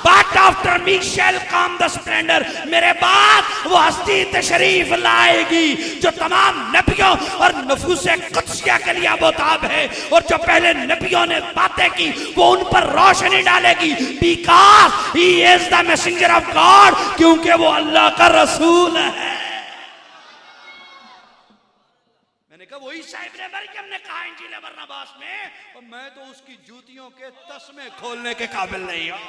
but after me shall come the splendor मेरे बाद वो हस्ती तशरीफ लाएगी जो तमाम नबियों और नफूसे कुदसिया के लिए मुताब है और जो पहले नबियों ने बातें की वो उन पर रोशनी डालेगी because he is the messenger of God क्योंकि वो अल्लाह का रसूल है मैंने कहा वही ईसा इब्ने मरियम ने कहा इंजील बरनबास में और मैं तो उसकी जूतियों के तस्मे खोलने के काबिल नहीं हूं।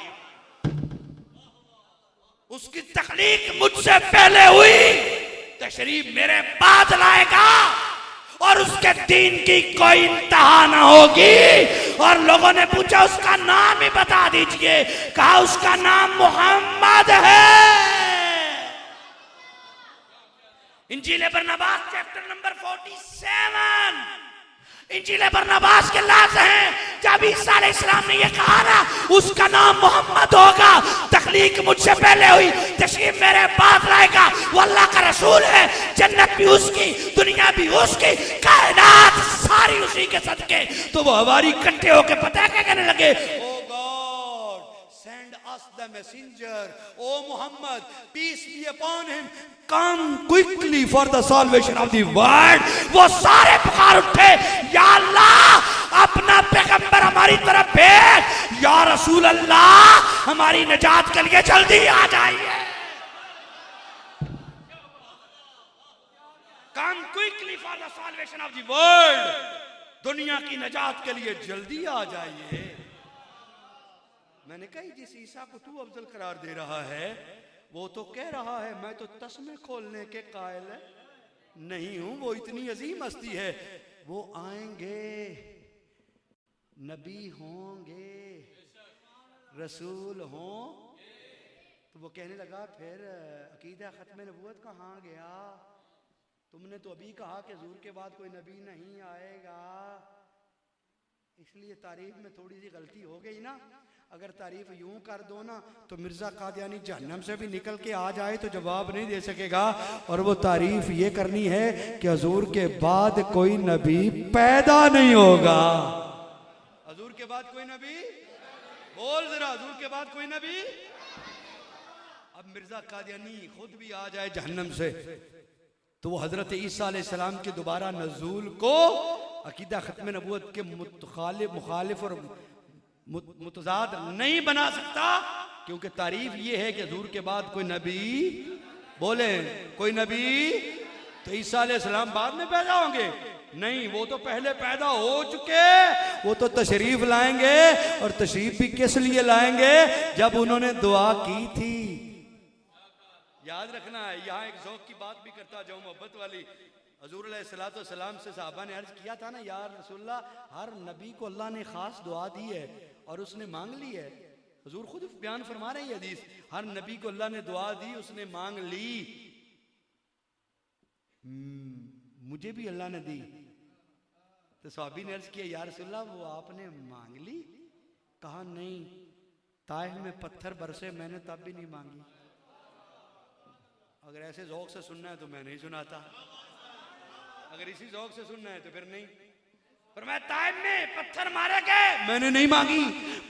उसकी तख्लीक मुझसे पहले हुई, तशरीफ मेरे बाद लाएगा और उसके दीन की कोई इंतहा ना होगी। और लोगों ने पूछा उसका नाम ही बता दीजिए, कहा उसका नाम मोहम्मद है। इंजील बरनबास चैप्टर नंबर 47, इंजील बरनबास के लफ्ज़ हैं, जब ईसा अलैहिस्सलाम ने ये कहा ना उसका नाम मोहम्मद होगा, तख्लीक मुझसे पहले हुई, तशरीफ मेरे बाद लाएगा, वो अल्लाह का रसूल है, जन्नत भी उसकी, दुनिया भी उसकी, कायनात सारी उसी के सदके। तो वो हमारी इकट्ठे होके पता है क्या कहने लगे, O God send us the messenger, O Muhammad peace be upon him, come quickly for the salvation of the world. वो सारे पुकार उठे, या अल्लाह अपना पैगंबर हमारी तरफ भेज, या रसूल अल्लाह हमारी निजात के लिए जल्दी आ जाइए। कम quickly for the salvation of the world, दुनिया की निजात के लिए जल्दी आ जाइए। मैंने कहा जिस ईसा को तू अफजल करार दे रहा है, वो तो कह रहा है मैं तो तस्मे खोलने के कायल नहीं हूं, वो इतनी अजीम हस्ती है, वो आएंगे, नबी होंगे, रसूल हों। तो वो कहने लगा फिर अकीदा खत्म नबूवत कहाँ गया, तुमने तो अभी कहा कि हुजूर के बाद कोई नबी नहीं आएगा, इसलिए तारीफ में थोड़ी सी गलती हो गई ना। अगर तारीफ यूं कर दो ना तो मिर्जा कादियानी जहन्नम से भी निकल के आ जाए तो जवाब नहीं दे सकेगा। और वो तारीफ ये करनी है कि हुजूर के बाद कोई नबी पैदा नहीं होगा। हुजूर के बाद कोई नबी, बोल जरा, हुजूर के बाद कोई नबी। अब मिर्जा कादियानी खुद भी आ जाए जहन्नम से तो वो हजरत ईसा अलैहिस्सलाम के दोबारा नज़ूल को अकीदा खत्म नबूवत के मुखालिफ और मुतजाद नहीं बना सकता, क्योंकि तारीफ ये है कि हुजूर के बाद कोई नबी, बोले कोई नबी, तो ईसा अलैहिस्सलाम बाद में पैदा होंगे? नहीं, वो तो पहले पैदा हो चुके। वो तो तशरीफ लाएंगे, और तशरीफ भी किस लिए लाएंगे, जब उन्होंने दुआ की थी। याद रखना है, यहाँ एक ज़ौक़ की बात भी करता जाऊँ मोहब्बत वाली। हुजूर अलैहिस्सलाम से सहाबा ने अर्ज किया था ना, या रसूलल्लाह हर नबी को अल्लाह ने खास दुआ दी है और उसने मांग ली है। हुजूर खुद बयान फरमा रहे हैं हदीस, हर नबी को अल्लाह ने दुआ दी, उसने मांग ली, मुझे भी अल्लाह ने दी। तो सहाबी ने अर्ज किया, या रसूलल्लाह वो आपने मांग ली? कहा नहीं, ताइफ में पत्थर बरसे मैंने तब भी नहीं मांगी। अगर ऐसे ज़ौक़ से सुनना है तो मैं नहीं सुनाता, अगर इसी ज़ौक़ से सुनना है तो फिर नहीं। पर मैं ताइफ में पत्थर मारे गए, मैंने नहीं मांगी।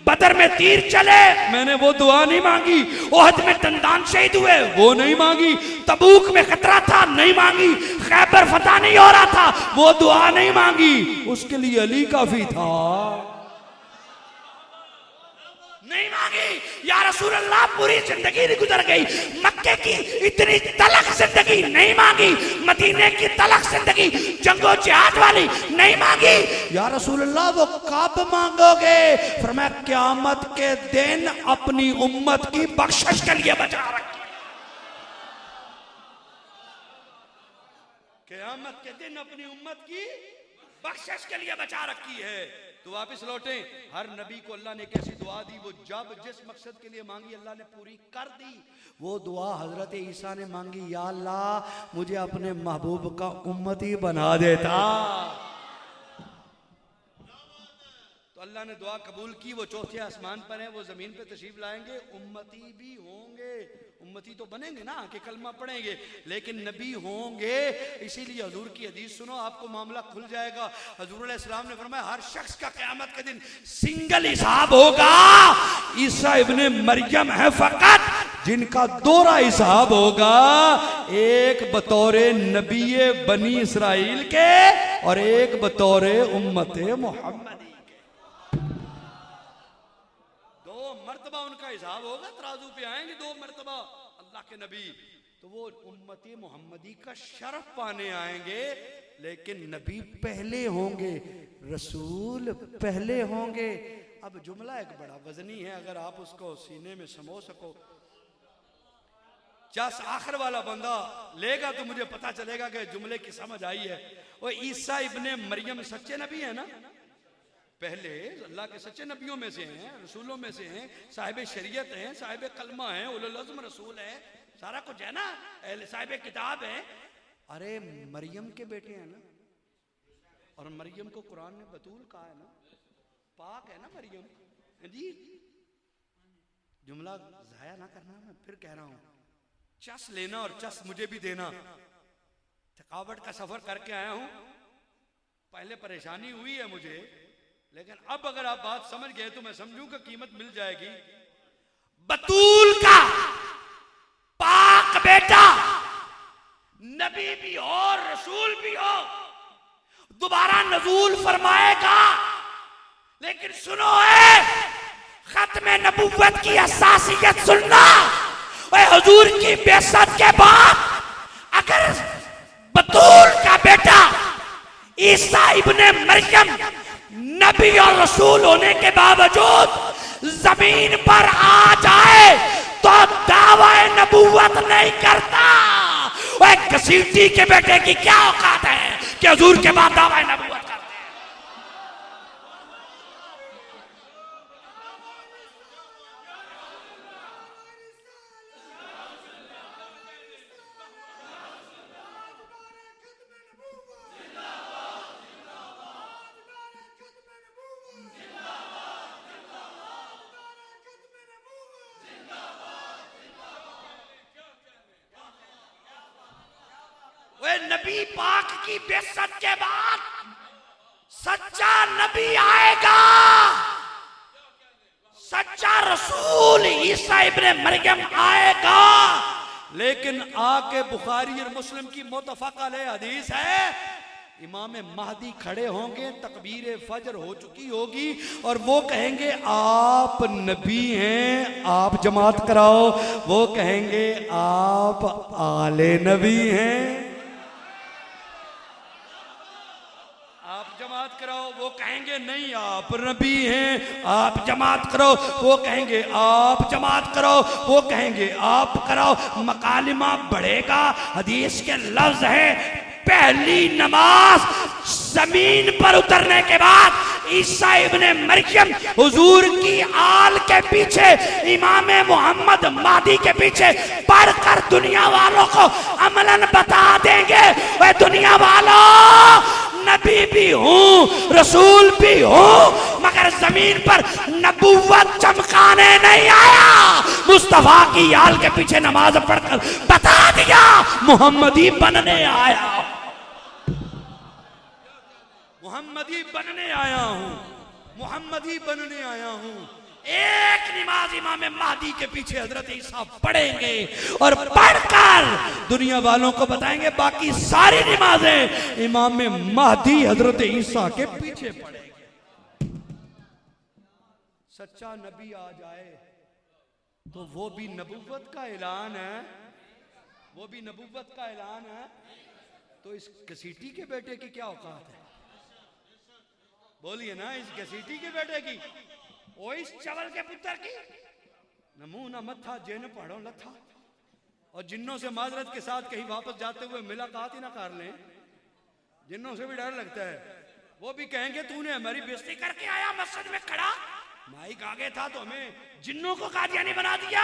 बदर में तीर चले, मैंने वो दुआ नहीं मांगी। ओहद में दंदान शहीद हुए, वो नहीं मांगी। तबूक में खतरा था, नहीं मांगी। खैबर फतह नहीं हो रहा था, वो दुआ नहीं मांगी। उसके लिए अली काफी था, नहीं मांगी। या रसूल अल्लाह पूरी जिंदगी गुजर गई, मक्के की इतनी तलख जिंदगी नहीं मांगी, मदीने की तलख जिंदगी जंगो जिहाद वाली नहीं मांगी। या रसूल अल्लाह वो कब मांगोगे? फरमाया क़यामत के दिन अपनी उम्मत की बख्शिश के लिए बचा रखी। क़यामत के दिन अपनी उम्मत की बख्शिश के लिए बचा रखी है। तो वापस लौटे, हर नबी को अल्लाह ने कैसी दुआ दी, वो जब जिस मकसद के लिए मांगी अल्लाह ने पूरी कर दी। वो दुआ हजरत ईसा ने मांगी, या अल्लाह मुझे अपने महबूब का उम्मती बना देता। तो अल्लाह ने दुआ कबूल की, वो चौथे आसमान पर है, वो जमीन पे तशरीफ लाएंगे, उम्मती भी होंगे। उम्मती तो बनेंगे ना कि कलमा पढ़ेंगे, लेकिन नबी होंगे। इसीलिए हुजूर की हदीस सुनो, आपको मामला खुल जाएगा। हुजूर अलैहिस्सलाम ने फरमाया हर शख्स का क़यामत के दिन सिंगल हिसाब होगा। ईसा इब्ने मरियम है फकत जिनका दोहरा हिसाब होगा, एक बतौरे नबी बनी इसराइल के और एक बतौरे उम्मते मोहम्मदी। मर्तबा उनका हिसाब होगा, तराजू पे आएंगे दो मर्तबा अल्लाह के नबी। तो वो उम्मती मोहम्मदी का शरफ पाने आएंगे, लेकिन नबी पहले होंगे, रसूल पहले होंगे। अब जुमला एक बड़ा वजनी है, अगर आप उसको सीने में समो सको, जस आखिर वाला बंदा लेगा तो मुझे पता चलेगा कि जुमले की समझ आई है। वो ईसा इब्ने मरियम सच्चे नबी है ना, पहले अल्लाह के सच्चे नबियों में से हैं, रसूलों में से हैं, साहिब शरीयत हैं, साहिब कलमा हैं, उलुल अज़्म रसूल हैं, सारा कुछ है ना, साहिब किताब है। अरे मरियम के बेटे हैं ना, और मरियम को कुरान ने बतूल कहा है ना, पाक है ना मरियम जी। जुमला जाया ना करना, मैं फिर कह रहा हूं, चस लेना और चस मुझे भी देना। थकावट का सफर करके आया हूं, पहले परेशानी हुई है मुझे, लेकिन अब अगर आप बात समझ गए तो मैं समझूं कि कीमत मिल जाएगी। बतूल का पाक बेटा नबी भी हो रसूल भी हो, दोबारा नजूल फरमाएगा। लेकिन सुनो है, खत्म नबुव्वत की असासियत सुनना। हुजूर की बेइज्जत के बाद अगर बतूल का बेटा ईसा इब्ने मरियम नबी और रसूल होने के बावजूद जमीन पर आ जाए तो दावा नबुव्वत नहीं करता। वह घसीटी के बेटे की क्या औकात है कि हुजूर के बाद दावा नबुव्वत करते हैं। नबी पाक की बेइज्जत के बाद सच्चा नबी आएगा, सच्चा रसूल ईसा इब्ने मरियम आएगा। लेकिन आके बुखारी और मुस्लिम की मुत्तफक अलैह हदीस है, इमाम महदी खड़े होंगे, तकबीर फजर हो चुकी होगी और वो कहेंगे आप नबी हैं, आप जमात कराओ। वो कहेंगे आप आले नबी हैं, जमात कराओ। वो कहेंगे नहीं आप नबी हैं, आप जमात करो। वो कहेंगे आप जमात करो, वो कहेंगे आप कराओ। मकालिमा बढ़ेगा। हदीस के लफ्ज है, पहली नमाज जमीन पर उतरने के बाद ईसा इब्ने मरियम हुजूर की आल के पीछे, इमाम मोहम्मद महदी के पीछे पढ़कर दुनिया वालों को अमलन बता देंगे, वे दुनिया वालों नबी भी हूं, रसूल भी हूं, मगर जमीन पर नबुव्वत चमकाने नहीं आया। मुस्तफा की आल के पीछे नमाज पढ़कर बता दिया मोहम्मदी बनने आया, मोहम्मदी बनने आया हूं, मोहम्मदी बनने आया हूं। एक नमाज इमाम महदी के पीछे हजरत ईसा पढ़ेंगे और पढ़कर दुनिया वालों को बताएंगे बाकी सारी नमाजें इमाम महदी हजरत ईसा के पीछे पढ़ेंगे। सच्चा नबी आ जाए तो वो भी नबुव्वत का ऐलान है, वो भी नबुव्वत का ऐलान है। तो इस घसीटी के बेटे की क्या औकात है? बोलिए ना, इस घसीटी के बेटे की, ओ इस चवल के पुत्र की। न मुंह न मत्था जेन पढ़ो लथा। और जिन्नों से माजरत के साथ कहीं वापस जाते हुए मुलाकात ही ना कर लें, जिन्नों से भी डर लगता है। वो भी कहेंगे तूने हमारी बेइज्जती करके आया मस्जिद में खड़ा, माइक आगे था तो हमें जिन्नों को कादियानी बना दिया।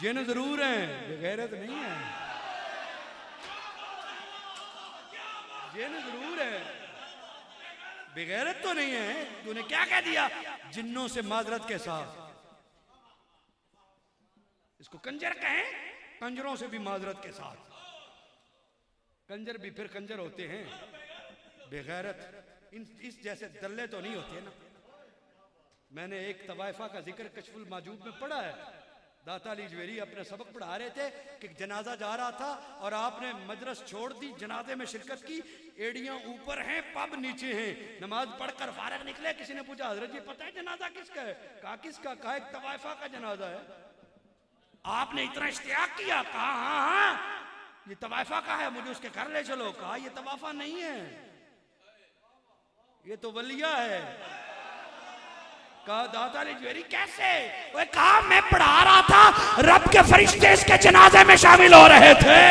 जिन जरूर हैं, बेगैरत नहीं है। जिन जरूर है, बेगैरत तो नहीं है। तूने क्या कह दिया? जिन्नों से माजरत के साथ। इसको कंजर कहें, कंजरों से भी माजरत के साथ। कंजर भी फिर कंजर होते हैं, बेगैरत इस जैसे दल्ले तो नहीं होते ना। मैंने एक तवाइफा का जिक्र कशफुल माजूब में पढ़ा है। दाता अली जवेरी अपने सबक पढ़ा रहे थे कि जनाजा जा रहा था और आपने मजरस छोड़ दी, जनाजे में शिरकत की, एड़ियां ऊपर हैं, पब नीचे हैं, नमाज पढ़कर फारग निकले। किसी ने पूछा हजरत जी पता है जनाजा किसका है? कहा किसका? कहा एक तवाइफा का जनाजा है। आपने इतना इश्तियाक किया? कहा हाँ हाँ, ये तवायफा का है, मुझे उसके घर ले चलो। कहा ये तवाफा नहीं है, ये तो वलिया है। कहा दाता ने ज्वेरी कैसे? वो कहा मैं पढ़ा रहा था, रब के फरिश्ते इसके जनाजे में शामिल हो रहे थे,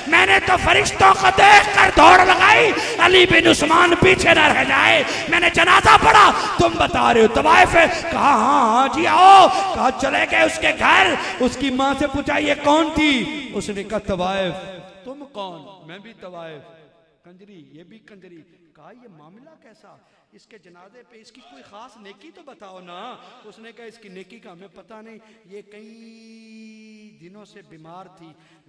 मैंने तो फरिश्तों को देखकर दौड़ लगाई, अली बिन उस्मान पीछे न रह जाए, मैंने जनाजा पढ़ा। तुम बता रहे हो तवाइफ है? कहा हाँ हाँ जी आओ। कहा चले गए उसके घर, उसकी माँ से पूछा ये कौन थी? उसने कहा तवाइफ। तुम कौन? मैं भी तवाइफ। कंजरी, ये भी कंजरी। कहा ये मामला कैसा? इसके जनाजे पे इसकी कोई खास नेकी तो बताओ ना। उसने कहा इसकी नेकी का हमें पता नहीं, ये कई दिनों से बीमार थी,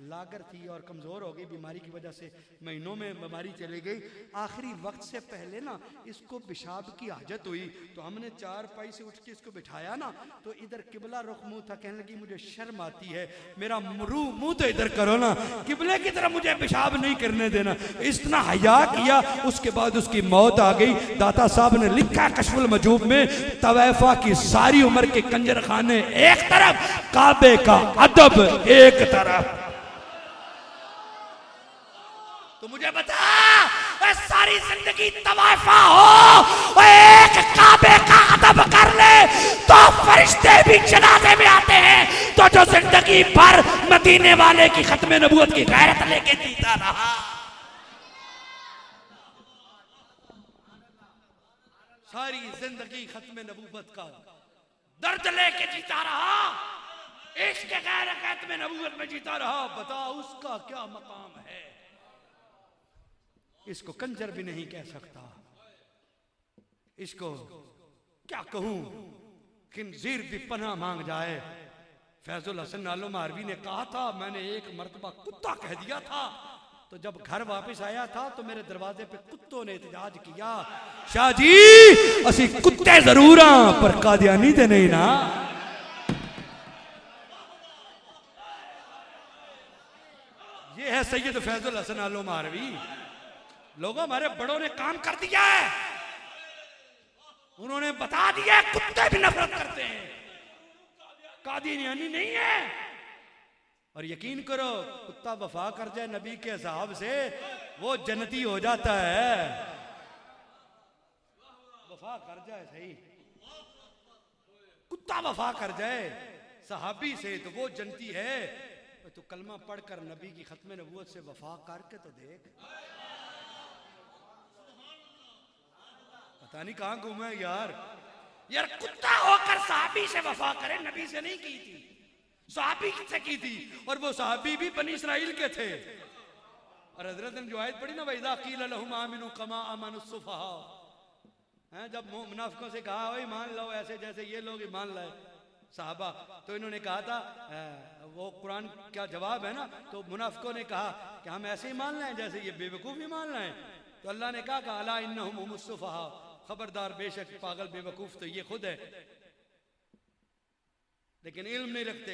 लागर थी और कमज़ोर हो गई, बीमारी की वजह से महीनों में बीमारी चली गई। आखिरी वक्त से पहले ना इसको पेशाब की हाजत हुई, तो हमने चारपाई से उठ के इसको बिठाया ना, तो इधर किबला रुख मुंह था। कहने लगी मुझे शर्म आती है, मेरा मुंह तो इधर करो ना, किबले की तरह मुझे पेशाब नहीं करने देना। इतना हया किया, उसके बाद उसकी मौत आ गई। दाता साहब ने लिखा कशफुल मजूब में, तवैफा की सारी उम्र के कंजर खाने एक तरफ, काबे का अदब एक तरफ। तो मुझे बता, सारी जिंदगी तवाइफा हो, एक काबे का अदब कर ले तो फरिश्ते भी जनाजे में आते हैं। तो जो जिंदगी भर मदीने वाले की खत्म नबूवत की गैरत लेके जीता रहा, सारी जिंदगी खत्म नबूवत का दर्द लेके जीता रहा, इश्क गैर खत्म नबूवत में जीता रहा, बता उसका क्या मकाम है? इसको कंजर भी नहीं कह सकता, इसको क्या कहूं, खिंजीर भी पनाह मांग जाए। फैजुल हसन नालो मारवी ने कहा था, मैंने एक मर्तबा कुत्ता कह दिया था, तो जब घर वापस आया था तो मेरे दरवाजे पे कुत्तों ने एहतजाज किया, शाह जी असी कुत्ते जरूर हां पर कादियानी ते नहीं ना। ये है सैयद फैजुल हसन आलो मारवी। लोगों, हमारे बड़ों ने काम कर दिया है, उन्होंने बता दिया कुत्ते भी नफरत करते हैं, कादियानी नहीं है। और यकीन करो, कुत्ता वफा कर जाए नबी के हिसाब से वो जन्नती हो जाता है। वफा कर जाए, सही कुत्ता वफा कर जाए सहाबी से तो वो जन्नती है। तो कलमा पढ़कर नबी की खत्म नबूवत से वफा करके तो देख, पता नहीं कहां घूमा यार। यार कुत्ता होकर सहाबी से वफा करे, नबी से नहीं की थी, सहाबी से की थी, और वो सहाबी भी बनी इस्राइल के थे। और हजरत ने जो आयत पढ़ी ना, वैदा कील लहुम आमिनु कमा आमनुस सुफहा, हैं जब मुनाफिकों से कहा ओए मान लो ऐसे जैसे ये लोग ईमान लाए साहबा, तो इन्होंने कहा था, वो कुरान का जवाब है ना, तो मुनाफिकों ने कहा कि हम ऐसे ही मान लाएं जैसे ये बेवकूफ ही मान लाएं। तो अल्लाह ने कहा अला इन्नहुम हुमुस सुफहा, खबरदार बेशक पागल बेवकूफ तो ये खुद है, लेकिन इल्म नहीं रखते।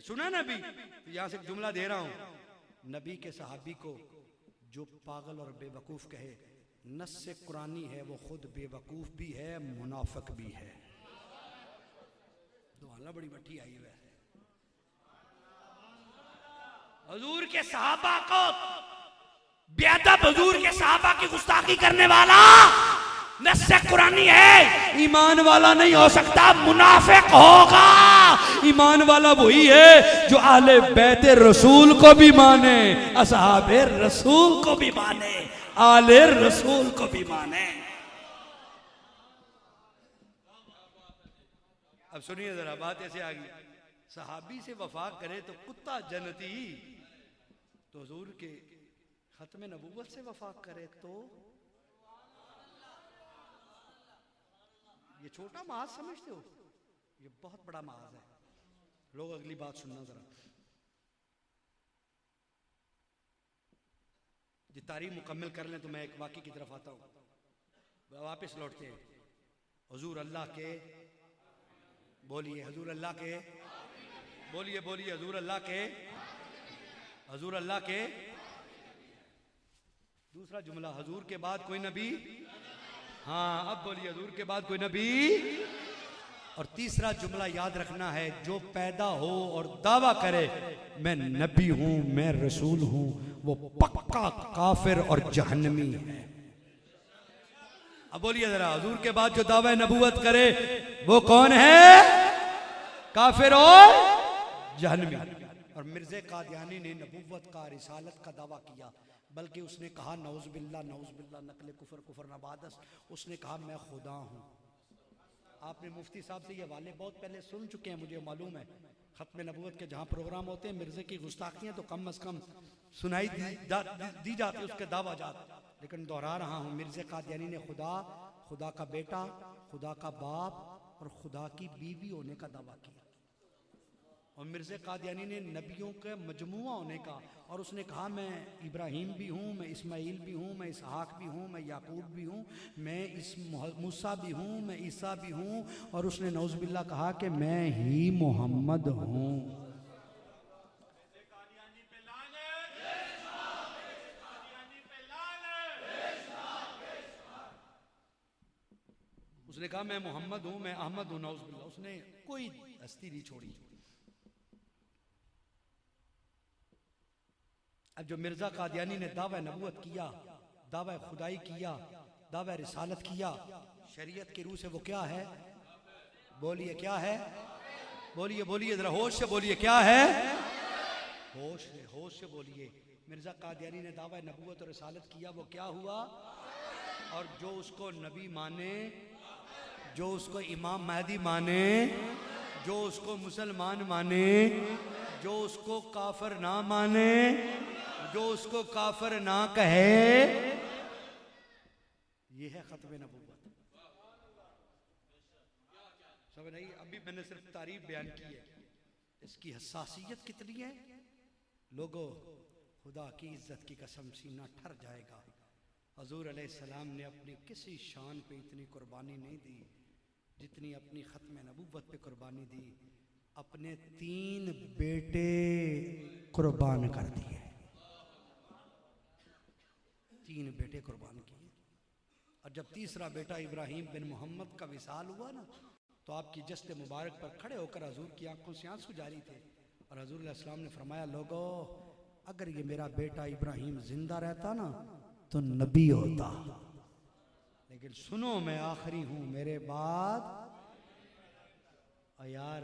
सुना नबी, तो यहां से जुमला दे रहा हूं, नबी के सहाबी को जो पागल और बेवकूफ कहे, नस से कुरानी है, वो खुद बेवकूफ भी है, मुनाफिक भी है। दुआला बड़ी बट्टी आई है। हुजूर के सहाबा को बेअदब, हुजूर के सहाबा की गुस्ताखी करने वाला नस से कुरानी है, ईमान वाला नहीं हो सकता, मुनाफिक होगा। ईमान वाला वही है जो आले बैते रसूल को भी माने, असहाबे रसूल को भी माने, आले रसूल को भी माने। अब सुनिए जरा, बात ऐसे आ गई, सहाबी से वफा करे तो कुत्ता जन्नती, तो हुजूर के खत्म नबूवत से वफा करे तो ये छोटा महाज समझते हो, ये बहुत बड़ा महाज है। लोग अगली बात सुनना जरा, ये तारीफ मुकम्मल कर लें तो मैं एक वाक़ई की तरफ आता हूं। वापस लौटते हैं, हुजूर अल्लाह के, बोलिए हुजूर अल्लाह के, बोलिए बोलिए हुजूर अल्लाह के, हुजूर अल्लाह के। दूसरा जुमला, हुजूर के बाद कोई नबी, हाँ अब बोलिए हुजूर के बाद कोई नबी, और तीसरा जुमला याद रखना है, जो पैदा हो और दावा करे मैं नबी हूं, मैं रसूल हूं, वो पक्का काफिर और जहन्नमी है। अब बोलिए जरा, हुजूर के बाद जो दावा नबूवत करे वो कौन है? काफिर और जहन्नमी। और मिर्ज़ा कादियानी ने नबूवत का, रिसालत का दावा किया, बल्कि उसने कहा नौज़ बिल्लाह नकले कुफर कुफर नबादस, उसने कहा मैं खुदा हूं। आपने मुफ्ती साहब से ये हवाले बहुत पहले सुन चुके हैं, मुझे मालूम है। खत्म नबूवत के जहाँ प्रोग्राम होते हैं, मिर्ज़े की गुस्ताखियाँ तो कम अज़ कम सुनाई दी जाती, उसके दावा जात, लेकिन दोहरा रहा हूँ। मिर्ज़ा कादियानी ने खुदा, खुदा का बेटा, खुदा का बाप और खुदा की बीवी होने का दावा किया। और मिर्ज़ा कादियानी ने नबियों के मजमुआ होने का, और उसने कहा मैं इब्राहीम भी हूँ, मैं इस्माइल भी हूँ, मैं इसहाक भी हूँ, मैं याकूब भी हूँ, मैं मूसा भी हूँ, मैं ईसा भी हूँ, और उसने नौज़ बिल्लाह कहा कि मैं ही मोहम्मद हूँ। उसने कहा मैं मोहम्मद हूँ, मैं अहमद हूँ, नौज़ बिल्लाह। उसने कोई हस्ती नहीं छोड़ी। अब जो मिर्ज़ा कादियानी ने दावा नबूवत किया, दावा खुदाई किया, दावा रिसालत किया, शरीयत की रूह से वो क्या है? बोलिए क्या है? बोलिए बोलिए जरा होश से बोलिए, क्या है? होश से बोलिए। मिर्ज़ा कादियानी ने दावा नबूवत और रिसालत किया, वो क्या हुआ? और जो उसको नबी माने, जो उसको इमाम महदी माने, जो उसको मुसलमान माने, जो उसको काफिर ना माने, जो उसको काफिर ना कहे, ये है खत्म नबूवत। समझ नहीं? अभी मैंने सिर्फ तारीफ बयान की है, इसकी हसासियत कितनी है। लोगों, खुदा की इज्जत की कसम सीना ठर जाएगा। हजूर अलैहिस्सलाम ने अपनी किसी शान पे इतनी कुर्बानी नहीं दी जितनी अपनी खत्म नबूवत पे कुर्बानी दी। अपने 3 बेटे कुर्बान कर दिए, 3 बेटे कुर्बान किए। और जब तीसरा बेटा इब्राहीम बिन मोहम्मद का विसाल हुआ ना, तो आपकी जस्ते मुबारक पर खड़े होकर हजूर की आंखों से आंसू जारी थे। और हजूर अलैहिस्सलाम ने फरमाया, लोगों, अगर ये मेरा बेटा इब्राहीम जिंदा रहता ना तो नबी होता, लेकिन सुनो मैं आखिरी हूं, मेरे बाद। और यार,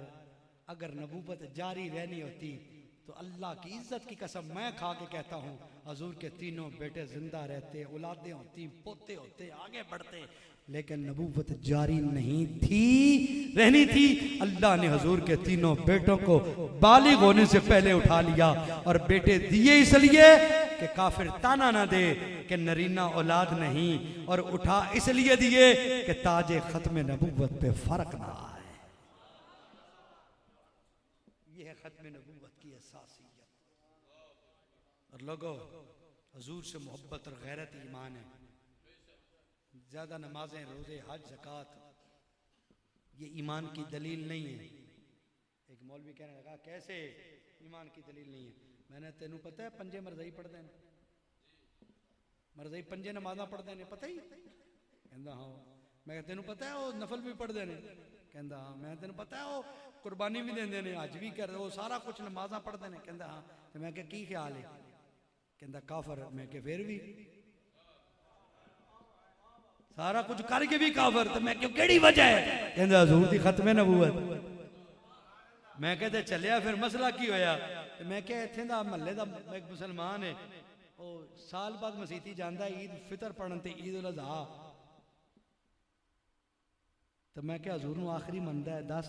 अगर नबूवत जारी रहनी होती तो अल्लाह की इज्जत की कसम मैं खा के कहता हूँ, हजूर के 3 बेटे जिंदा रहते, औलादें होती, पोते होते, आगे बढ़ते, लेकिन नबूवत जारी नहीं थी, रहनी थी। अल्लाह ने हजूर के 3 बेटों को बालिग होने से पहले उठा लिया, और बेटे दिए इसलिए कि काफिर ताना ना दे कि नरीना औलाद नहीं, और उठा इसलिए दिए कि ताजे खत्म नबूवत पे फर्क ना आए। यह है खत्म नबूवत की असासियत। और लोगों, हजूर से मोहब्बत और गैरत ईमान है। ज्यादा नमाजें, रोजे, हज, ज़कात ये ईमान की दलील नहीं है। एक मौलवी कहने लगा, कैसे ईमान की दलील नहीं है? मैंने, तेनू पता है पंजे मरज़ई पढ़ते हैं, मरज़ई पंजे नमाजा पढ़ते हैं, पता ही? कहता हाँ। मैं तेनू पता है वो नफल भी पढ़ते हैं? कहता हाँ। मैं तेनू पता है वो कुर्बानी भी देंगे ने, अज भी कर, वो सारा कुछ नमाजा पढ़ते हैं? कहता हाँ। तो मैं क्या की ख्याल है? कहता काफर। मैं क्या फिर भी सारा कुछ करके भी काफर? तो मैं क्यों, केड़ी वजह है? कहता हजूर दी खत्म नबूवत। मैं कहते चलिया, फिर मसला की होया? तो मैं क्या, इत्थे दा महल्ले दा एक मुसलमान है, वो साल बाद मसीती जांदा ईद फितर पढ़न ते ईद उल अज़हा। तो मैं क्या हजूर नू आखिरी मनदा है, दस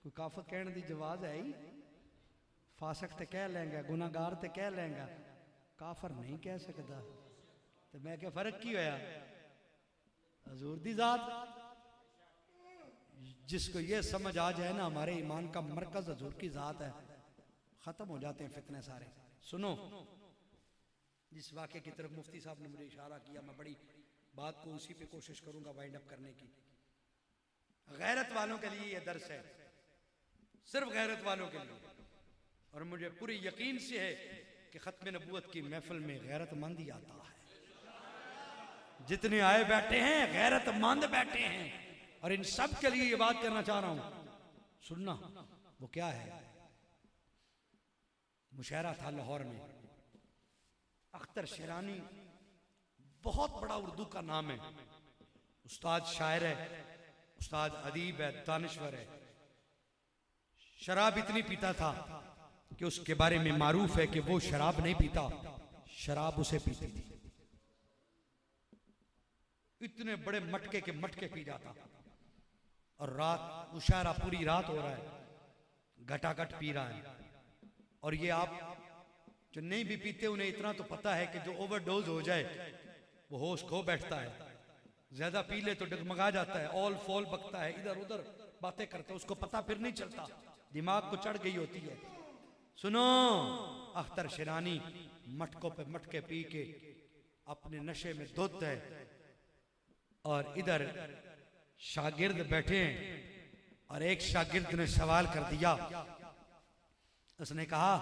कोई काफर कहने दी जवाज है ही? फासक ते कह लेंगा, गुनाहगार ते कह लेंगा, काफर नहीं कह सकता। तो मैं क्या फर्क की होया? हजूर दी जात। जिसको ये समझ आ जाए ना हमारे ईमान का मरकज हजूर की जात है, खत्म हो जाते हैं फितने सारे। सुनो, जिस वाक़े की तरफ मुफ्ती साहब ने मुझे इशारा किया, मैं बड़ी बात को उसी पे कोशिश करूंगा वाइंड अप करने की। गैरत वालों के लिए यह दर्स है, सिर्फ गैरत वालों के लिए। और मुझे पूरी यकीन से है कि खत्म नबूवत की महफिल में गैरतमंद ही आता है। जितने आए बैठे हैं गैरतमंद बैठे हैं, और इन सब के लिए ये बात करना चाह रहा हूं, सुनना। वो क्या है? मुशायरा था लाहौर में, अख्तर शिरानी बहुत बड़ा उर्दू का नाम है, उस्ताद शायर है, उस्ताद अदीब है, दानिश्वर है। शराब इतनी पीता था कि उसके बारे में मारूफ है कि वो शराब नहीं पीता, शराब उसे पीती थी। इतने बड़े मटके के मटके पी जाता। और रात मुशायरा पूरी रात हो रहा है, घटाघट पी रहा है। और ये आप जो नहीं भी पीते उन्हें इतना तो पता है कि जो ओवरडोज हो जाए वो होश खो बैठता है, ज्यादा पी ले तो डगमगा जाता है, ऑल फॉल बकता है, इधर उधर बातें करता है, उसको पता फिर नहीं चलता, दिमाग को चढ़ गई होती है। सुनो, अख्तर शिरानी मटकों पे मटके पी के अपने नशे में धुत है, और इधर शागिर्द बैठे हैं। और एक शागिर्द ने सवाल कर दिया, उसने कहा,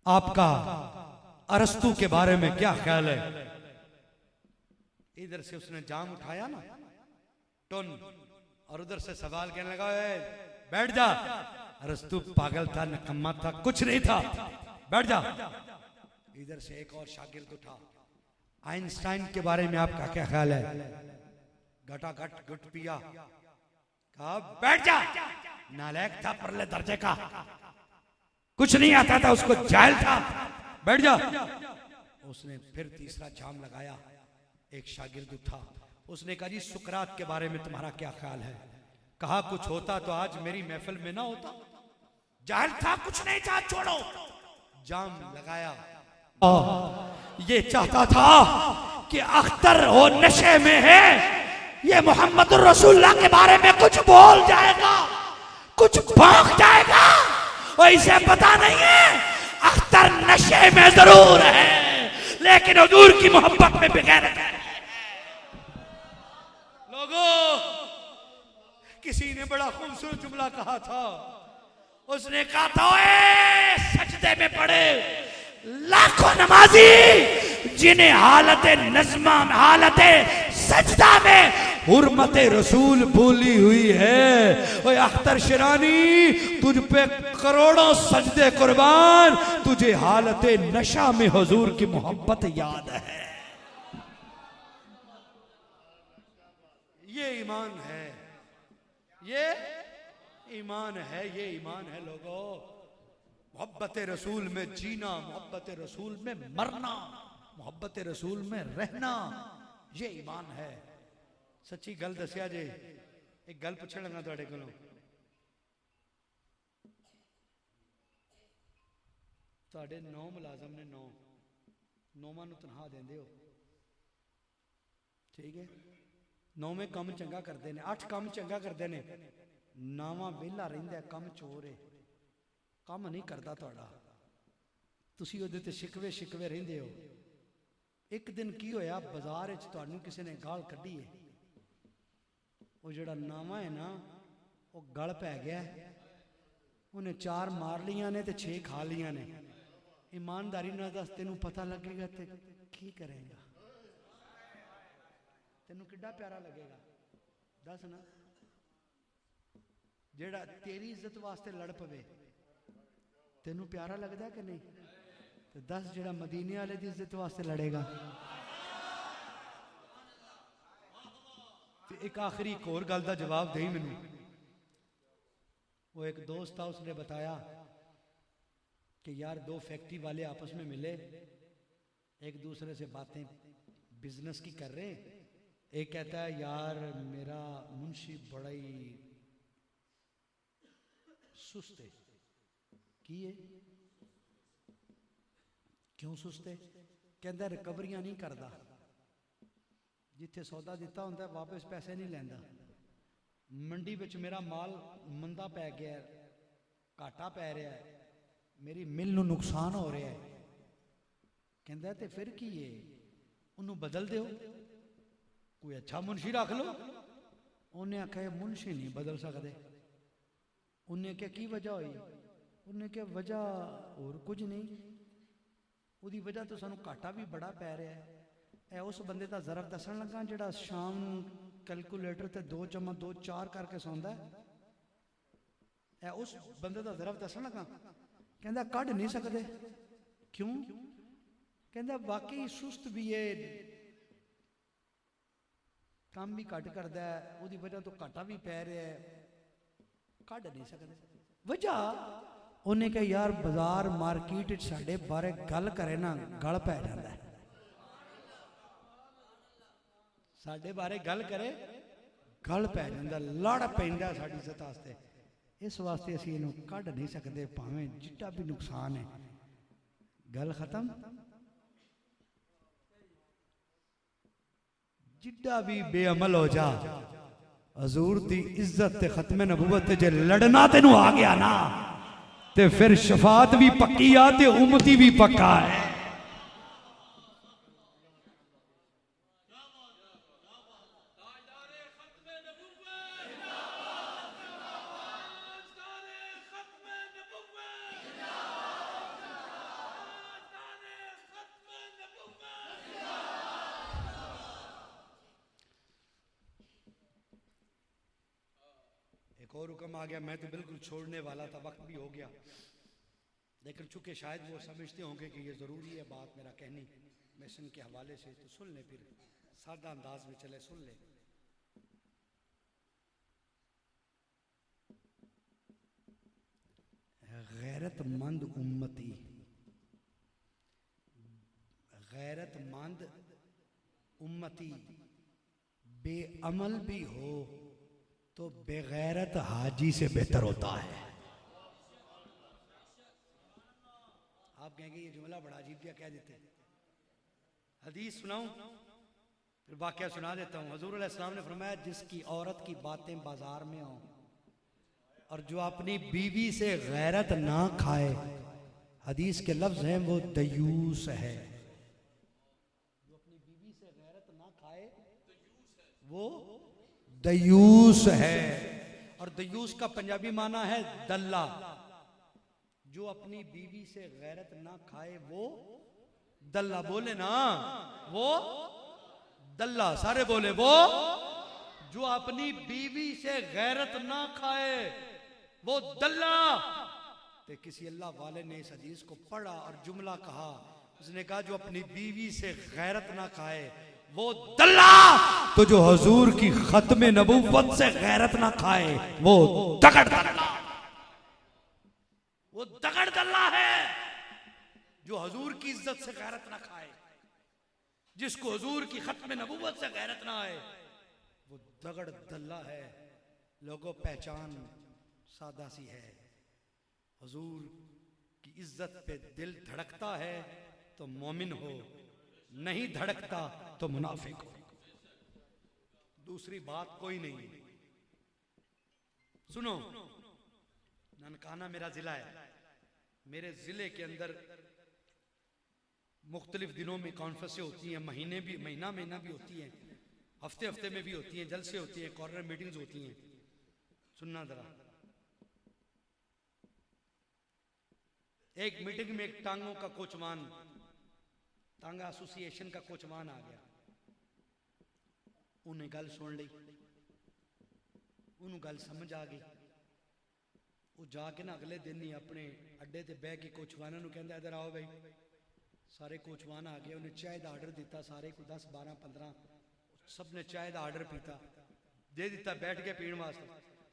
आपका अरस्तु के बारे में क्या ख्याल है? इधर से उसने जाम उठाया ना टन, और उधर से सवाल कहने लगा, बैठ जा, अरस्तु पागल था, नकम्मा था, कुछ नहीं था, बैठ जा। इधर से एक और शागिर्द उठा, आइंस्टाइन के बारे में आपका क्या ख्याल है? घटाघट घुट पिया, कहा बैठ जा, नालायक था, परले दर्जे का, कुछ नहीं आता था उसको, जाहिल था, बैठ जा। उसने फिर तीसरा जाम लगाया, एक शागिर्द उठा, उसने कहा, जी सुकरात के बारे में तुम्हारा क्या ख्याल है? कहा कुछ होता तो आज मेरी महफिल में ना होता, जाहिल था, कुछ नहीं था, छोड़ो। जाम लगाया। ये चाहता था कि अख्तर हो नशे में है, ये मोहम्मद रसूलुल्लाह के बारे में कुछ बोल जाएगा, कुछ भौंक जाएगा, और इसे पता नहीं है अख्तर नशे में जरूर है, लेकिन हुजूर की मोहब्बत में बेगैरत है। लोगों, किसी ने बड़ा खूबसूरत जुमला कहा था, उसने कहा था, ओए सजदे में पड़े लाखों नमाजी जिन्हें हालत नज़्मा, हालत सजदा में हुर्मत रसूल भूली हुई है। ओए अख्तर शिरानी, तुझ पे करोड़ों सजदे कुर्बान, तुझे हालत नशा में हुजूर की मोहब्बत याद है। ये ईमान है, ये ईमान है, ये ईमान है लोगों। मोहब्बत रसूल में जीना, मोहब्बत रसूल में मरना, मोहब्बत रसूल में रहना, ये ईमान है। सच्ची गल दसिया जे, एक गल पूछण लगा तुहाडे कोलों। तुहाडे 9 मुलाजम ने, 9 नूं तनखा देंदे हो, ठीक है? 9वें काम चंगा करते हैं, 8 काम चंगा करते हैं, 9वां वेला रहिंदा, काम चोर है, काम नहीं करता तुहाडा, तुसीं उहदे ते शिकवे शिकवे रहिंदे हो। एक दिन की होया, बाजार विच तुहानूं किसी ने गाल कड्ढी है, वो जिहड़ा 9वां है ना, वो गल पै गया, उन्हें 4 मार लिया ने ते 6 खा लिया ने। ईमानदारी नाल दस, तेनू पता लगेगा ते की करेगा? तेनू किड्डा प्यारा लगेगा? दस ना। जेड़ा तेरी इज्जत वास्ते लड़ पवे, तेनू प्यारा लगदा कि नहीं? तो दस, जेड़ा मदीने वाले दी इज्जत वास्ते लड़ेगा। तो एक आखिरी एक और गल दा जवाब दे मैनू। वो एक दोस्त था, उसने बताया कि यार 2 फैक्ट्री वाले आपस में मिले, एक दूसरे से बातें बिजनेस की कर रहे हैं। एक कहता है, यार मेरा मुंशी बड़ा ही सुस्त है। की है? क्यों सुस्त है? कहता रिकवरियां नहीं करता, जिथे सौदा दिता होंदा वापस पैसे नहीं लैंदा। मंडी विच मेरा माल मंदा पै गया, घाटा पै रहा है, मेरी मिल नूं नुकसान हो रहा है। कहता ते फिर की है, उन्होंने बदल दो, कोई अच्छा मुंशी रख लो। उन्हें आख्या मुंशी नहीं बदल सकते। उन्हें क्या की वजह हुई? उन्हें क्या वजह और कुछ नहीं, उसकी वजह तो सानू घाटा भी बड़ा पै रहा है, ए उस बंदे का ज़रब दसन लगा जिहड़ा शाम नूं कैलकुलेटर ते 2 जमा 2 4 करके सौंदा है। ए उस बंदे का ज़रब दसन लगा। कहंदा कढ़ नहीं सकते। क्यों? कहंदा वाकई सुस्त भी है, काम भी घट करता है, उसकी वजह तो घाटा भी पै रहा है, कढ़ नहीं सकते। वजह उन्हें कहा यार बाजार मार्केट साढ़े बारे गल करे ना गल पै जाता है, साढ़े बारे गल करे गल पै जाता, लड़ पैंदा साड़ी इज्जत वास्ते। इस वास्ते असीं इहनूं कढ़ नहीं सकते, भावें जिड्डा भी नुकसान है। गल खत्म। जिड्डा भी बेअमल हो जा, हजूर दी इज्जत ते खत्मे नबूवत जे लड़ना तेनू आ गया ना, ते फिर शफात भी पक्की आ ते उम्मती भी पक्का है। एक और हुक्म आ गया, मैं तो बिल्कुल छोड़ने वाला था, वक्त भी हो गया, लेकिन चूंकि शायद वो समझते होंगे कि ये ज़रूरी है बात मेरा कहनी मिशन के हवाले से, तो सुन ले, फिर सादा अंदाज में चले, सुन ले। गैरतमंद उम्मती, गैरतमंद उम्मती बेअमल भी हो तो बेगैरत हाजी से बेहतर होता है। आप कहेंगे ये जुमला बड़ा अजीब क्या कह देते हैं। हदीस सुनाऊं फिर वाकया सुना देता हूं। हजूर अलैहिस्सलाम ने फरमाया जिसकी औरत की बातें बाजार में हों और जो अपनी बीवी से गैरत ना खाए, हदीस के लफ्ज हैं वो दयूस है। जो अपनी बीवी से गैरत ना खाए वो दयूस है। और दयूस का पंजाबी माना है दल्ला। जो अपनी बीवी से गैरत ना खाए वो दल्ला। बोले ना वो दल्ला, सारे बोले वो। जो अपनी बीवी से गैरत ना खाए वो दल्ला। तो किसी अल्लाह वाले ने इस हदीस को पढ़ा और जुमला कहा, उसने कहा जो अपनी बीवी से गैरत ना खाए वो दल्ला। तो जो हजूर की खत्मे नबूवत से गैरत ना खाए वो दगड़ दल्ला, वो दगड़ दल्ला है। जो हजूर की इज्जत से गैरत ना खाए, जिसको हजूर की खत्मे नबूवत से गैरत ना आए, वो दगड़ दल्ला है। लोगों पहचान सादा सी है, हजूर की इज्जत पे दिल धड़कता है तो मोमिन हो, नहीं धड़कता तो मुनाफिक हो। दूसरी बात कोई नहीं। सुनो, ननकाना मेरा जिला है। मेरे जिले के अंदर मुख्तलिफ दिनों में कॉन्फ्रेंसें होती हैं, महीना भी होती हैं, हफ्ते हफ्ते में भी होती हैं, जलसे होती हैं, कॉर्नर मीटिंग्स होती हैं। सुनना जरा, एक मीटिंग में एक टांगों का कोचमान, टांगा एसोसिएशन का कोचमान आ गया। उन्हें गल सुन ली, उन्होंने गल समझ आ गई। वो जाके ना अगले दिन ही अपने अड्डे ते बह के कोचवाना नूं कहंदा इधर आओ भाई। सारे कोचवान आ गए, उन्हें चाय का आर्डर दिता। सारे को 10 12 15 सब ने चाय का आर्डर पीता, दे दिता, बैठ के पीने वास्ते।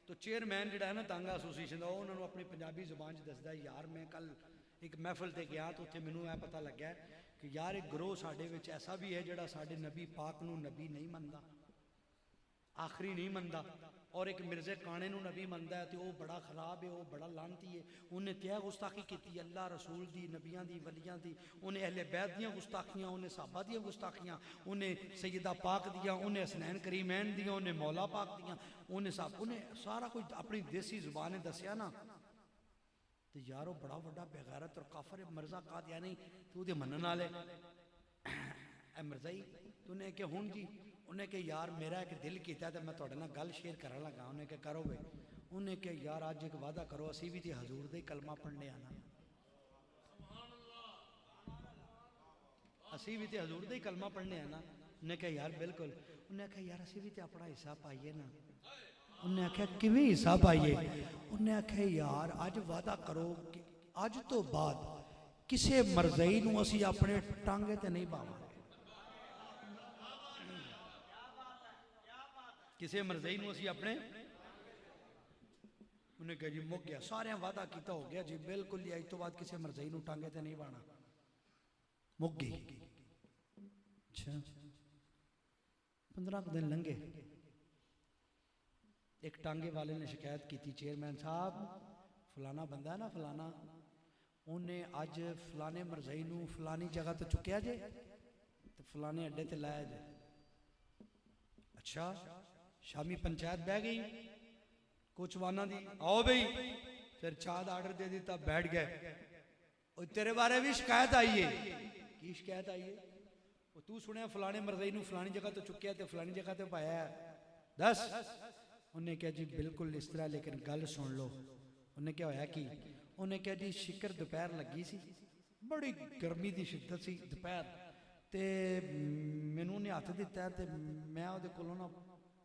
तो चेयरमैन जिहड़ा है ना टांगा एसोसिएशन का, उन्होंने अपनी पंजाबी जुबान च दसदा, यार मैं कल एक महफिल ते गया तो उत्थे मैनूं यह पता लग्या कि यार एक ग्रोह साडे विच ऐसा भी है जिहड़ा साडे नबी पाक नूं नबी नहीं मनदा, आखिरी नहीं मनदा, और एक मिर्जे काने नूं नबी मनदा है। तो वह बड़ा खराब है, वह बड़ा लानती है। उन्हें त्या गुस्ताखी की, अल्लाह रसूल दी, नबियां दी, वलियां दी। उन्हें अहले बैत दियां गुस्ताखियां, उन्हें साहबा दियां गुस्ताखियां, उन्हें सैयदा पाक दियां, उन्हें हसनैन करीमैन दियां, उन्हें मौला पाक दियां, उन्हें सारा कुछ अपनी देसी जुबान दसिया ना। तो यार वह बड़ा वड्डा बेगैरत और काफर मिर्जा कादियानी, तू उहदे मनण वाले ए मिर्जाई तूने कि हुण जी। उन्हें कहा यार मेरा एक दिल किया तो मैं तुहाडे नाल गल शेयर करन लगा। उन्हें कहा करो भाई। उन्हें कहा यार अज एक वादा करो, असी भी तो हजूर दे कलमा पढ़ने आना, असी भी तो हजूर का ही कलमा पढ़ने हैं ना। उन्हें कहा यार बिल्कुल। उन्हें आख्या यार असी भी तो अपना हिस्सा पाइए ना। उन्हें आख्या किवें हिस्सा पाइए। उन्हें आख्या यार अज वादा करो कि अज तो बाद किसी मरजई नूं असी अपने टांगे ते नहीं पावांगे। किसी मरजई नूं असी अपने, उन्हें कहा जी मुक गया, सारे वादा किया हो गया जी बिल्कुल ही, अज तो बाद किसी मरजई नूं टांगे ते नहीं पाना, मुक गई। अच्छा 15 दिन लंघे, एक टांगे वाले ने शिकायत की थी, चेयरमैन साहब फलाना बंदा है ना फलाना, उन्हें अज फलाने मरजई नूं फलानी जगह तो चुकया जे तो फलाने अड्डे ते लाया जे। अच्छा शामी पंचायत बह गई कोचवाना दी, आओ भाई, फिर चाह का आर्डर दे दिता, बैठ गए। तेरे बारे भी शिकायत आई है। की शिकायत आई है? तू सुने फलाने मरजई नूं फलानी जगह तो चुकया ते फलानी जगह तो पाया है, दस। उन्हें कहा जी बिल्कुल इस तरह, लेकिन गल सुन लो। उन्हें क्या होया कि उन्हें कहा जी शिकर दोपहर लगी सी, बड़ी गर्मी की शिद्दत सी दोपहर, ते मैनू उन्हें हथ दिता ते मैं उहदे कोलों ना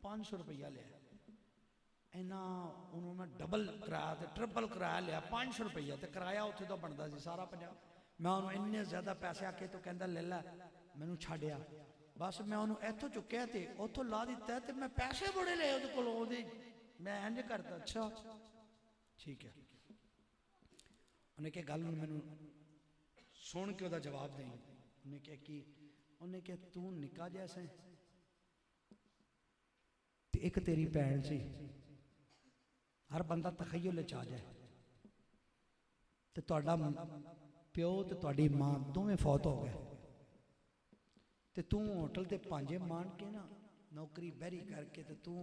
500 रुपया लिया। इन्ना उन्होंने डबल कराया तो ट्रिपल कराया लिया, 500 रुपया तो किराया उत्थे तो बनता सी सारा 50। मैं उन्होंने इन्ने ज्यादा पैसे आके तो कहता ले ला, मैनू छाड़िया। बस मैं उन्होंने इतों चुकया तो उतों ला दिता तो मैं पैसे बड़े ले उहदे कोलों, मैं इंज करता। अच्छा ठीक है। उन्हें क्या गल मैनू सुन के वह जवाब दें। उन्हें क्या कि उन्हें क्या तू निका जैसे एक तेरी भैन सी, हर बंदा तखय्युल च आ जाए, तो तुहाडा प्यो तो तुहाडी मां दोवें फौत हो गए, तो तू होटल ते पांजे मान के ना नौकरी बहरी करके तो तू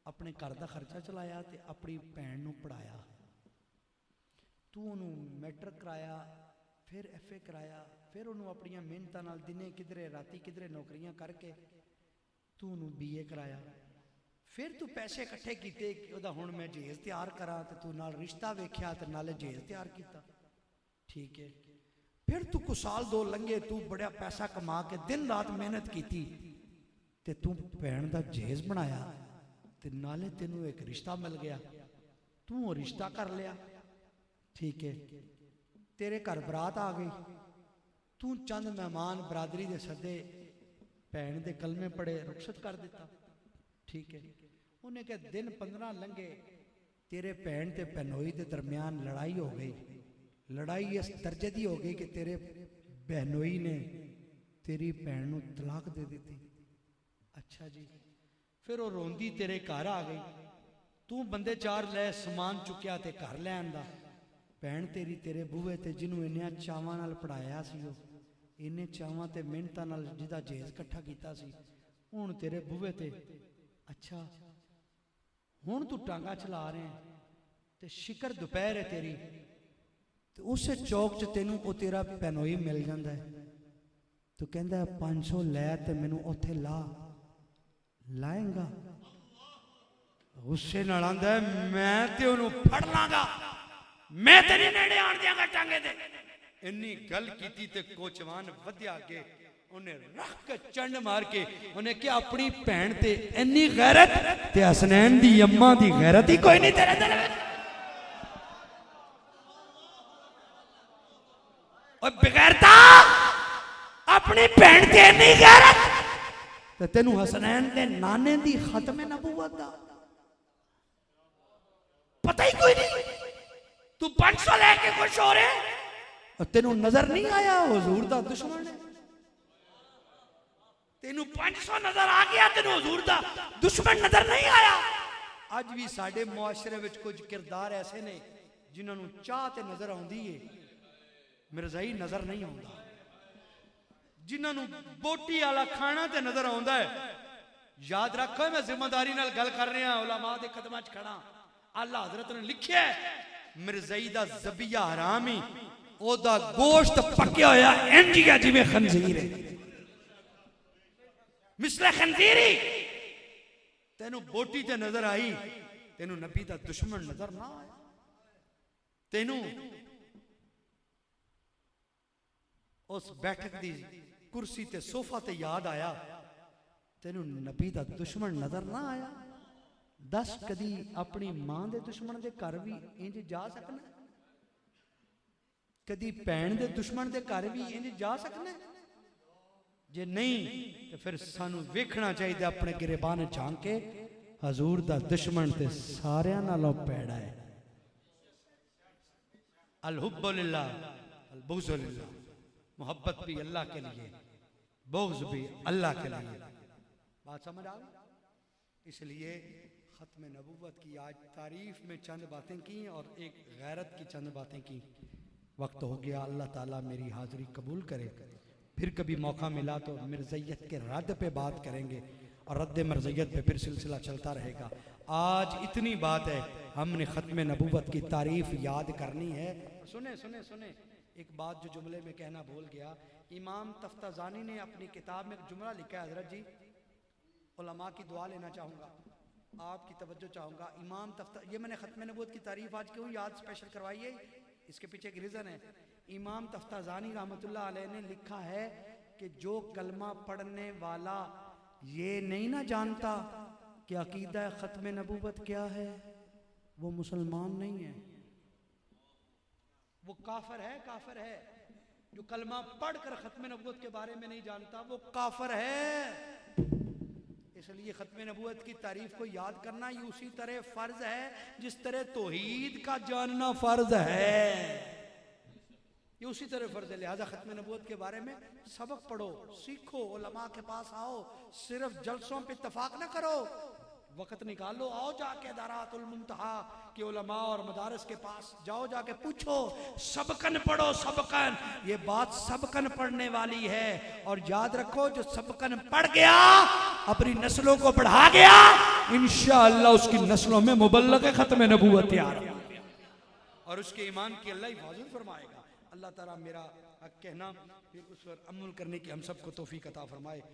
अपने घर का खर्चा चलाया तो अपनी भैन नूं पढ़ाया, तू उन्होंने मैट्रिक कराया, फिर FA कराया, फिर उन्होंने अपन मेहनत नाल दिने किधरे राती किधरे नौकरियां करके तू उन्होंने BA कराया, फिर तू पैसे इकट्ठे किए कि हुण मैं जहेज तैयार करा, तो तू नाल रिश्ता वेख्या तो नाले जहेज तैयार किया। ठीक है। फिर तू कुछ साल 2 लंघे, तू बड़ा पैसा कमा के दिन रात मेहनत की ते तू भैन का जहेज बनाया, ते नाले तेनू एक रिश्ता मिल गया, तू वो रिश्ता कर लिया। ठीक है। तेरे घर बरात आ गई, तू चंद मेहमान बरादरी दे सदे, भैन दे कलमे पड़े, रुखसत कर दिता। ठीक है। उन्हें क्या दिन 15 लंघे, तेरे भैन ते भैनोई के दरम्यान लड़ाई हो गई। लड़ाई इस दर्जे की हो गई कि तेरे बहनोई ने तेरी भैन नूं तलाक दे दी। अच्छा जी। फिर वो रोंदी तेरे घर आ गई, तू बंदे 4 ले समान चुकया ते घर ले आंदा, भैन तेरी तेरे बूहे ते जिन्हों इन्ने चावां नाल पढ़ाया सी, इन्ने चावां ते मेहनतां नाल जिहदा जहेज इकट्ठा कीता सी, हुण तेरे बूहे ते। अच्छा हुण तू टांगा चला रहे हैं ते शिकर दोपहर है तेरी, तो उस चौक च तेनू वो तेरा भैनोई मिल जाता है, तो कहता 500 लै ते मैनू उत्थे ला, लाएगा? गुस्से नाल आंदा है मैं ते ओनू फड़ लांगा, मैं तेरे नेड़े आण दियांगा टांगे ते। इन्नी गल कीती ते कोचवान वधिया अगे, उन्हें रख के चंड मार के उन्हें क्या अपनी भैन ते इन्नी गैरत ते हसनैन दी अम्मा दी गैरत ही कोई नहीं तेरे दिल में। और बेगैरता अपनी भैन ते इन्नी गैरत ते तेनू हसनैन दे नाने दी खत्म नबूवत दा पता ही कोई नहीं। तू 500 लेके खुश हो रहे, और तेनू नजर नहीं आया हुजूर दा दुश्मन है? तेनू 500 नजर आ गया, तेनू हुजूर दा दुश्मन नजर नहीं आया? अज भी साडे मुआशरे विच कुछ किरदार ऐसे ने जिन्होंने चाह ते नजर आउंदी है, मिर्जाई नजर नहीं आउंदा। जिन्होंने बोटी वाला खाना ते नजर आउंदा है। याद रखो मैं जिम्मेदारी नाल गल कर रहा, उलमा दे कदमां च खड़ा। आला हजरत ने लिखिया मिर्जाई दा ज़बिया हराम ही, ओदा गोश्त पक्या होया इंज ही जिवें खंजीर है, मिसले खंजीरी। तेनू बोटी ते नजर आई, तेनू नबी दा दुश्मन नजर ना आया। तेनू उस बैठक दी कुर्सी ते सोफा ते याद आया, तेनू नबी दा दुश्मन नजर ना आया? दस कदी अपनी मां दे दुश्मन दे घर भी इंज जा सकना? कदी भैन दे दुश्मन दे घर भी इंज जा सकना? जे नहीं तो फिर सानू वेखना चाहिए अपने गिरेबान झांक के, हजूर दा दुश्मन ते सारियां नालों पैड़ा है। अल हुब्बु लिल्लाह अल बुग़्ज़ु लिल्लाह, मोहब्बत भी अल्लाह के लिए, बुग़्ज़ भी अल्लाह के लिए। बात समझ आ गई? इसलिए खत्म नबूवत की आज तारीफ में चंद बातें की और एक गैरत की चंद बातें की। वक्त हो गया, अल्लाह ताला मेरी हाजिरी कबूल करे। फिर कभी मौका मिला तो मिर्ज़ैयत के रद्द पे बात करेंगे और रद्द मिर्ज़ैयत पे फिर सिलसिला चलता रहेगा। आज इतनी बात है, हमने खत्म नबूवत की तारीफ याद करनी है। सुने सुने सुने, एक बात जो जुमले में कहना भूल गया। इमाम तफ्ताज़ानी ने अपनी किताब में एक जुमला लिखा है। हज़रत जी, उलमा की दुआ लेना चाहूँगा, आपकी तवज्जो चाहूँगा। इमाम ये मैंने खत्म नबूवत की तारीफ आज क्यों याद स्पेशल करवाई है, इसके पीछे एक रीज़न है। इमाम तफ्ताज़ानी रहमतुल्लाह अलैह ने लिखा है कि जो कलमा पढ़ने वाला ये नहीं ना जानता कि अकीदा खत्म नबूवत क्या है, वो मुसलमान नहीं है, वो काफिर है। काफिर है जो कलमा पढ़कर खत्म नबूवत के बारे में नहीं जानता, वो काफिर है। इसलिए खत्म नबूवत की तारीफ को याद करना ये उसी तरह फर्ज है जिस तरह तौहीद का जानना फर्ज है, ये उसी तरह फर्ज है। लिहाजा खत्म नबूवत के बारे में सबक पढ़ो, सीखो, उलमा के पास आओ। सिर्फ जलसों पे इत्तफाक ना करो, वक्त निकालो, आओ जाके दारातुल मुंतहा के उलमा और मदारस के पास जाओ, जाके पूछो, सबकन पढ़ो। सबकन, ये बात सबकन पढ़ने वाली है। और याद रखो, जो सबकन पढ़ गया अपनी नस्लों को बढ़ा गया, इंशाअल्लाह उसकी नस्लों में मुबल्लग खत्म नबूवत तैयार होगी और उसके ईमान की अल्लाह हिफाजत फरमाएगा। अल्लाह ताला मेरा हक कहना फिर उस पर अमल करने की हम सबको तौफीक अता फरमाए।